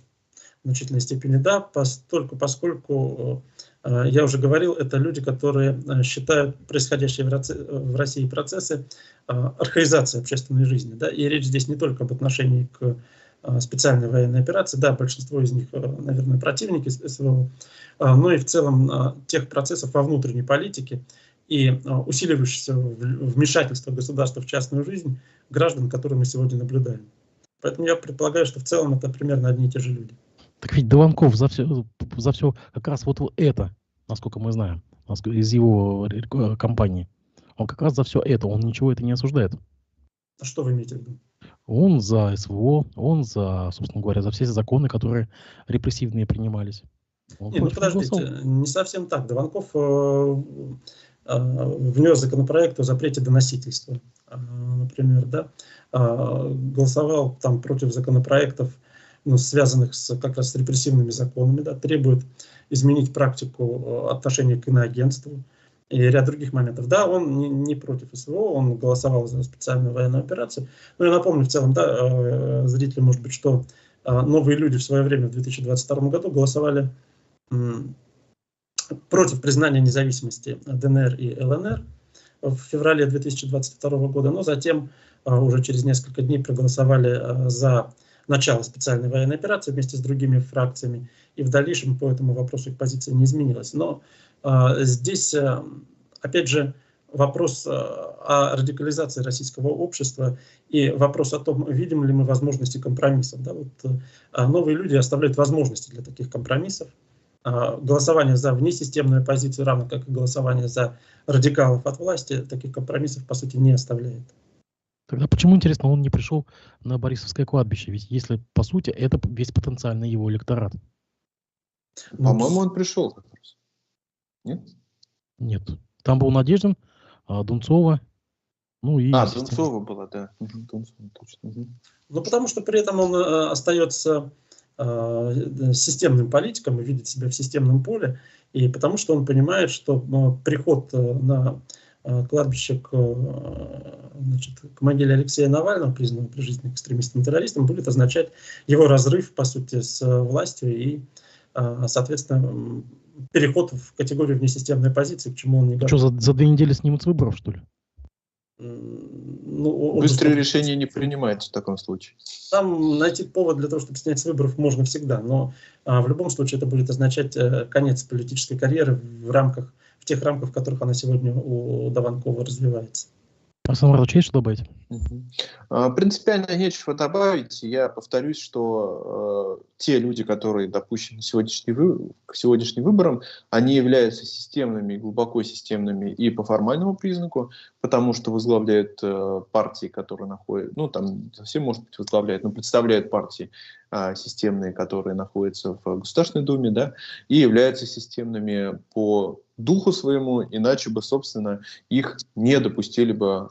В значительной степени да, поскольку, я уже говорил, это люди, которые считают происходящие в России процессы архаизацией общественной жизни. Да? И речь здесь не только об отношении к специальной военной операции, да, большинство из них, наверное, противники СВО, но и в целом тех процессов во внутренней политике и усиливающегося вмешательства государства в частную жизнь граждан, которые мы сегодня наблюдаем. Поэтому я предполагаю, что в целом это примерно одни и те же люди. Так ведь Дованков за все как раз вот это, насколько мы знаем, из его кампании, он как раз за все это, он ничего это не осуждает. А что вы имеете в виду? Он за СВО, он за, собственно говоря, за все законы, которые репрессивные принимались. Подождите, не совсем так. Дованков внес законопроект о запрете доносительства, например, да, голосовал против законопроектов, связанных как раз с репрессивными законами, да, требует изменить практику отношения к иноагентству и ряд других моментов. Да, он не против СВО, он голосовал за специальную военную операцию. Но я напомню в целом, да, зрителям, может быть, что новые люди в свое время, в 2022 году, голосовали против признания независимости ДНР и ЛНР в феврале 2022 года, но затем уже через несколько дней проголосовали за начало специальной военной операции вместе с другими фракциями, и в дальнейшем по этому вопросу их позиция не изменилась. Но здесь, опять же, вопрос о радикализации российского общества и вопрос о том, видим ли мы возможности компромиссов. Да, новые люди оставляют возможности для таких компромиссов. Голосование за внесистемную оппозицию, равно как и голосование за радикалов от власти, таких компромиссов, по сути, не оставляет. Тогда почему, интересно, он не пришел на Борисовское кладбище? Ведь если, по сути, это весь потенциальный его электорат. По-моему, он пришел как раз. Нет? Нет. Там был Надеждин, Дунцова, Дунцова была, да. Дунцова, точно. Потому что при этом он остается системным политиком и видит себя в системном поле, и потому что он понимает, что приход на кладбище к могиле Алексея Навального, признанного прижизненным экстремистом-террористом, будет означать его разрыв, по сути, с властью и, соответственно, переход в категорию внесистемной оппозиции, к чему он не готов. Что, за 2 недели снимут с выборов, что ли? Быстрые решения не принимаются в таком случае. Там найти повод для того, чтобы снять с выборов, можно всегда, но в любом случае это будет означать конец политической карьеры в тех рамках, в которых она сегодня у Дованкова развивается. Александр Маратович, есть что добавить? Принципиально нечего добавить. Я повторюсь, что те люди, которые допущены к сегодняшним выборам, они являются системными, глубоко системными и по формальному признаку, потому что возглавляют партии, которые находятся, там совсем, может быть, возглавляют, но представляют партии системные, которые находятся в Государственной Думе, да, и являются системными по духу своему, иначе бы, собственно, их не допустили бы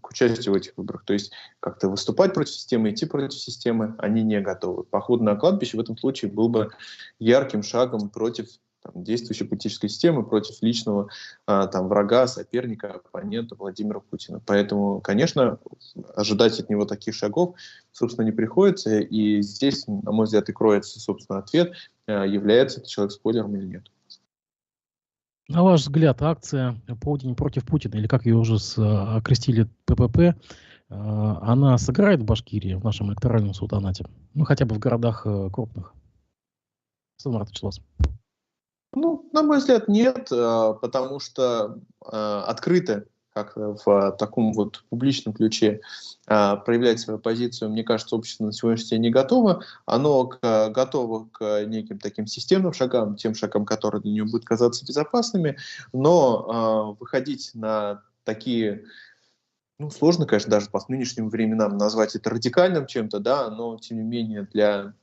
к участию в этих выборах. То есть как-то выступать против системы, идти против системы они не готовы. Поход на кладбище в этом случае был бы ярким шагом против действующей политической системы, против личного врага, соперника, оппонента Владимира Путина. Поэтому, конечно, ожидать от него таких шагов, собственно, не приходится. И здесь, на мой взгляд, и кроется, собственно, ответ, является этот человек спойлером или нет. На ваш взгляд, акция «Полдень против Путина», или как ее уже окрестили ППП, она сыграет в Башкирии, в нашем электоральном султанате? Ну, хотя бы в городах крупных. Сан Члас. Ну, на мой взгляд, нет, потому что открыто, как в таком вот публичном ключе проявлять свою позицию, мне кажется, общество на сегодняшний день не готово. Оно готово к неким таким системным шагам, тем шагам, которые для него будут казаться безопасными, но выходить на такие... Ну, сложно, конечно, даже по нынешним временам назвать это радикальным чем-то, да, но, тем не менее, для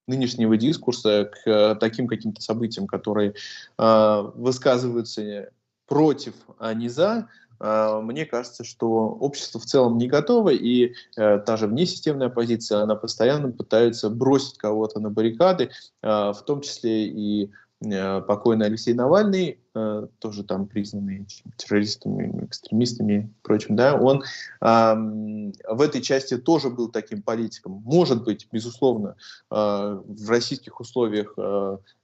нынешнего дискурса к таким каким-то событиям, которые высказываются против, а не за, мне кажется, что общество в целом не готово, и та же внесистемная оппозиция, она постоянно пытается бросить кого-то на баррикады, в том числе и покойный Алексей Навальный, тоже там признанный террористами, экстремистами и прочим, да, он в этой части тоже был таким политиком. Может быть, безусловно, в российских условиях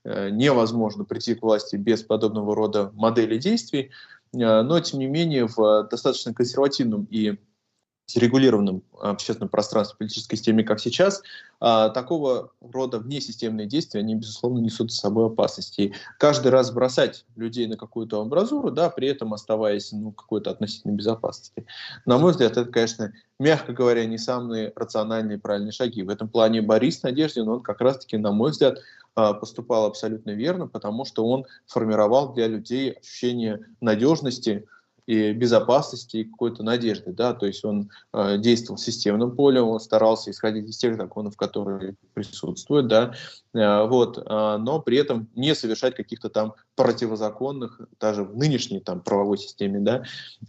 невозможно прийти к власти без подобного рода модели действий, но, тем не менее, в достаточно консервативном и регулированном общественном пространстве, политической системе, как сейчас, такого рода внесистемные действия, они, безусловно, несут с собой опасности. И каждый раз бросать людей на какую-то амбразуру, да, при этом оставаясь какой-то относительной безопасности. На мой взгляд, это, конечно, мягко говоря, не самые рациональные и правильные шаги. В этом плане Борис Надеждин, он как раз-таки, на мой взгляд, поступал абсолютно верно, потому что он формировал для людей ощущение надежности, и безопасности, и какой-то надежды, да, то есть он действовал в системном поле, он старался исходить из тех законов, которые присутствуют, да, но при этом не совершать каких-то там противозаконных, даже в нынешней там правовой системе, да,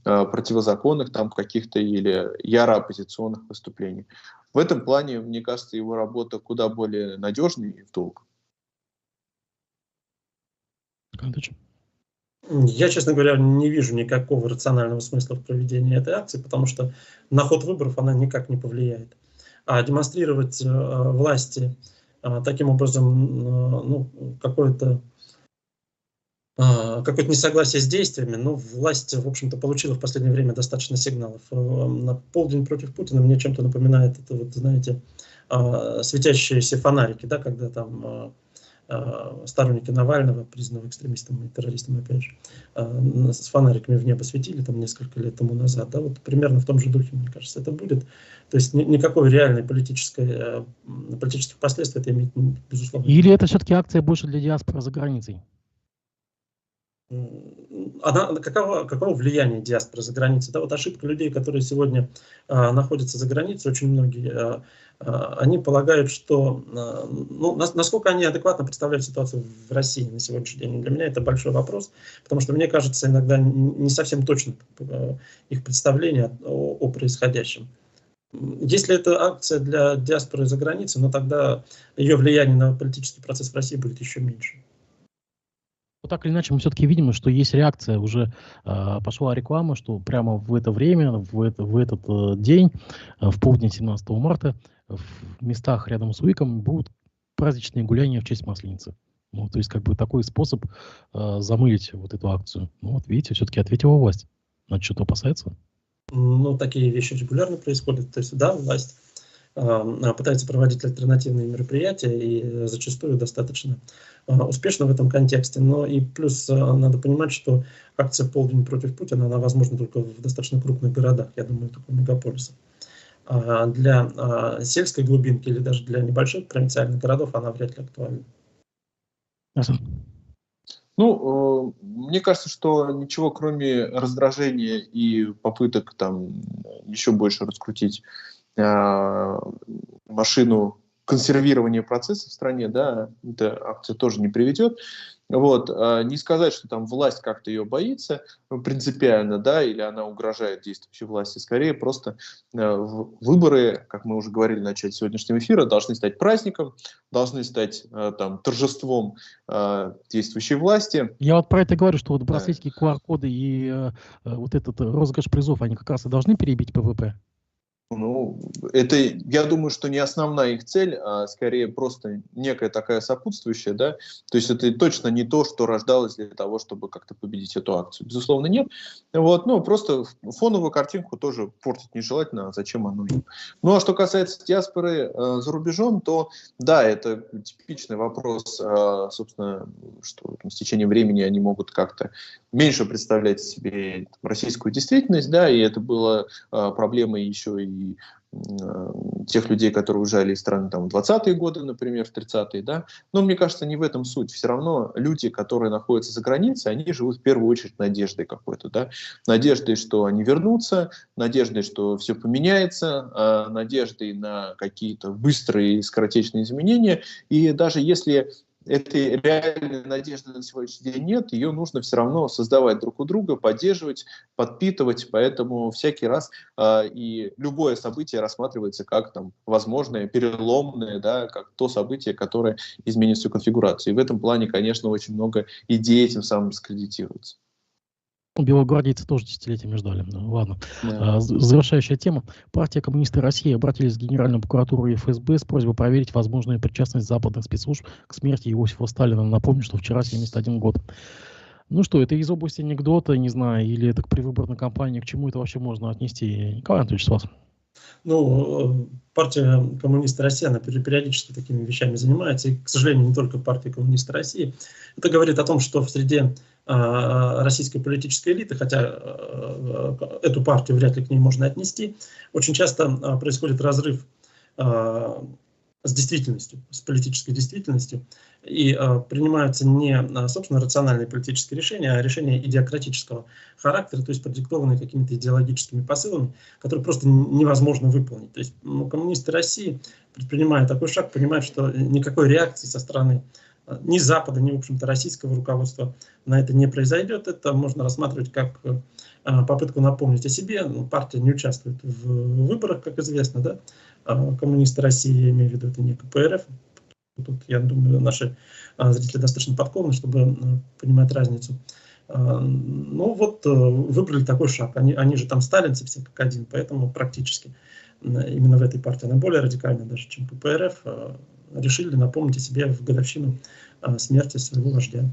противозаконных там каких-то или яро оппозиционных выступлений. В этом плане, мне кажется, его работа куда более надежнее и в долг. Я, честно говоря, не вижу никакого рационального смысла в проведении этой акции, потому что на ход выборов она никак не повлияет. А демонстрировать власти таким образом какое-то несогласие с действиями, власть, в общем-то, получила в последнее время достаточно сигналов. На полдень против Путина мне чем-то напоминает это, вот, знаете, светящиеся фонарики, да, когда там сторонники Навального, признанного экстремистом и террористом, опять же, с фонариками в небо светили там несколько лет тому назад. Да, вот примерно в том же духе, мне кажется, это будет. То есть никакой реальной политических последствий это имеет, безусловно. Или это все-таки акция больше для диаспоры за границей? Каково влияние диаспоры за границей? Да, вот ошибка людей, которые сегодня находятся за границей, очень многие, они полагают, что насколько они адекватно представляют ситуацию в России на сегодняшний день. Для меня это большой вопрос, потому что мне кажется, иногда не совсем точно их представление о происходящем. Если это акция для диаспоры за границей, тогда ее влияние на политический процесс в России будет еще меньше. Вот так или иначе, мы все-таки видим, что есть реакция. Уже пошла реклама, что прямо в это время, в этот день, в полдень 17 марта, в местах рядом с УИКом будут праздничные гуляния в честь Масленицы. То есть, как бы такой способ замылить вот эту акцию. Вот видите, все-таки ответила власть. Значит, что-то опасается? Такие вещи регулярно происходят. То есть, да, власть пытается проводить альтернативные мероприятия и зачастую достаточно успешно в этом контексте. Но и плюс надо понимать, что акция «Полдень против Путина», она возможна только в достаточно крупных городах, я думаю, только в мегаполисах. Для сельской глубинки или даже для небольших провинциальных городов она вряд ли актуальна. Мне кажется, что ничего, кроме раздражения и попыток там еще больше раскрутить машину консервирования процесса в стране, да, эта акция тоже не приведет. Вот. Не сказать, что там власть как-то ее боится принципиально, да, или она угрожает действующей власти. Скорее, просто выборы, как мы уже говорили в начале сегодняшнего эфира, должны стать праздником, должны стать там торжеством действующей власти. Я вот про это говорю, что вот Да. браслетики, QR-коды и вот этот розыгрыш призов, они как раз и должны перебить ПВП. Ну, это, я думаю, что не основная их цель, а скорее просто некая такая сопутствующая, да, то есть это точно не то, что рождалось для того, чтобы как-то победить эту акцию. Безусловно, нет. Вот, ну, просто фоновую картинку тоже портить нежелательно, а зачем оно им? Ну, а что касается диаспоры за рубежом, то, да, это типичный вопрос, собственно, что с течением времени они могут как-то меньше представлять себе российскую действительность, да, и это было проблемой еще и тех людей, которые уезжали из страны там, в 20-е годы, например, в 30-е, да. Но мне кажется, не в этом суть. Все равно люди, которые находятся за границей, они живут в первую очередь надеждой какой-то, да. Надеждой, что они вернутся, надеждой, что все поменяется, надеждой на какие-то быстрые и скоротечные изменения. И даже если этой реальной надежды на сегодняшний день нет, ее нужно все равно создавать друг у друга, поддерживать, подпитывать, поэтому всякий раз и любое событие рассматривается как там возможное, переломное, да, как то событие, которое изменит всю конфигурацию. И в этом плане, конечно, очень много идей этим самым дискредитируется. Белогвардейцы тоже десятилетиями ждали. Ну, ладно. Да. Завершающая тема. Партия «Коммунисты России» обратились в Генеральную прокуратуру и ФСБ с просьбой проверить возможную причастность западных спецслужб к смерти Иосифа Сталина. Напомню, что вчера 71 год. Ну что, это из области анекдота, не знаю, или это к предвыборной кампании, к чему это вообще можно отнести? Николай Анатольевич, с вас. Ну, партия «Коммунисты России», она периодически такими вещами занимается, и, к сожалению, не только партия «Коммунисты России». Это говорит о том, что в среде российской политической элиты, хотя эту партию вряд ли к ней можно отнести, очень часто происходит разрыв с действительностью, с политической действительностью, и принимаются не, собственно, рациональные политические решения, а решения идиократического характера, то есть продиктованные какими-то идеологическими посылами, которые просто невозможно выполнить. То есть коммунисты России, предпринимая такой шаг, понимают, что никакой реакции со стороны ни Запада, ни, в общем-то, российского руководства на это не произойдет. Это можно рассматривать как попытку напомнить о себе. Партия не участвует в выборах, как известно, да. Коммунисты России, я имею в виду, это не КПРФ. Тут, я думаю, наши зрители достаточно подкованы, чтобы понимать разницу. Ну вот, выбрали такой шаг. Они же там сталинцы все как один, поэтому практически именно в этой партии она более радикальная даже, чем КПРФ. Решили напомнить о себе в годовщину смерти своего вождя.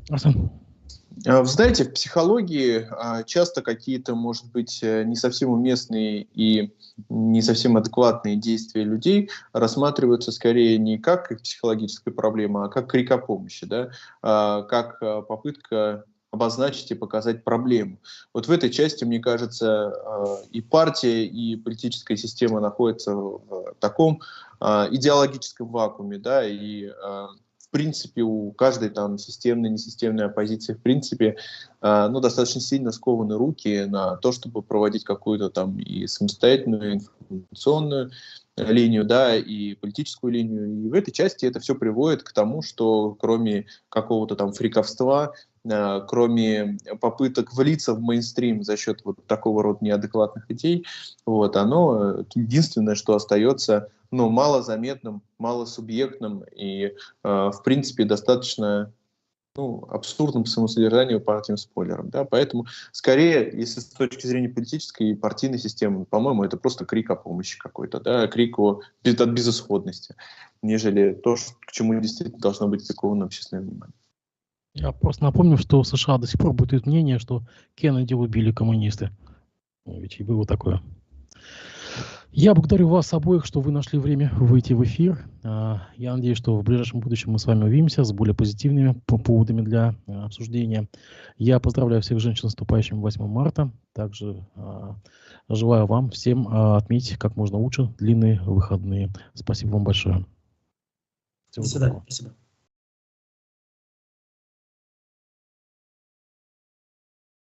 Вы знаете, в психологии часто какие-то, может быть, не совсем уместные и не совсем адекватные действия людей рассматриваются скорее не как их психологическая проблема, а как крик о помощи, да? Как попытка обозначить и показать проблему. Вот в этой части, мне кажется, и партия, и политическая система находятся в таком идеологическом вакууме, да, и в принципе, у каждой там системной, несистемной оппозиции, в принципе, ну, достаточно сильно скованы руки на то, чтобы проводить какую-то там и самостоятельную информационную линию, да, и политическую линию. И в этой части это все приводит к тому, что кроме какого-то там фриковства, кроме попыток влиться в мейнстрим за счет вот такого рода неадекватных идей, вот, оно единственное, что остается, ну, малозаметным, малосубъектным и, в принципе, достаточно, ну, абсурдным по своему содержанию партийным спойлером. Да? Поэтому, скорее, если с точки зрения политической и партийной системы, по-моему, это просто крик о помощи какой-то, да? Крик от безысходности, нежели то, к чему действительно должно быть приковано общественное внимание. Я просто напомню, что в США до сих пор бытует мнение, что Кеннеди убили коммунисты. Ведь и было такое. Я благодарю вас обоих, что вы нашли время выйти в эфир. Я надеюсь, что в ближайшем будущем мы с вами увидимся с более позитивными поводами для обсуждения. Я поздравляю всех женщин с наступающим 8 марта. Также желаю вам всем отметить как можно лучше длинные выходные. Спасибо вам большое. До свидания. Спасибо.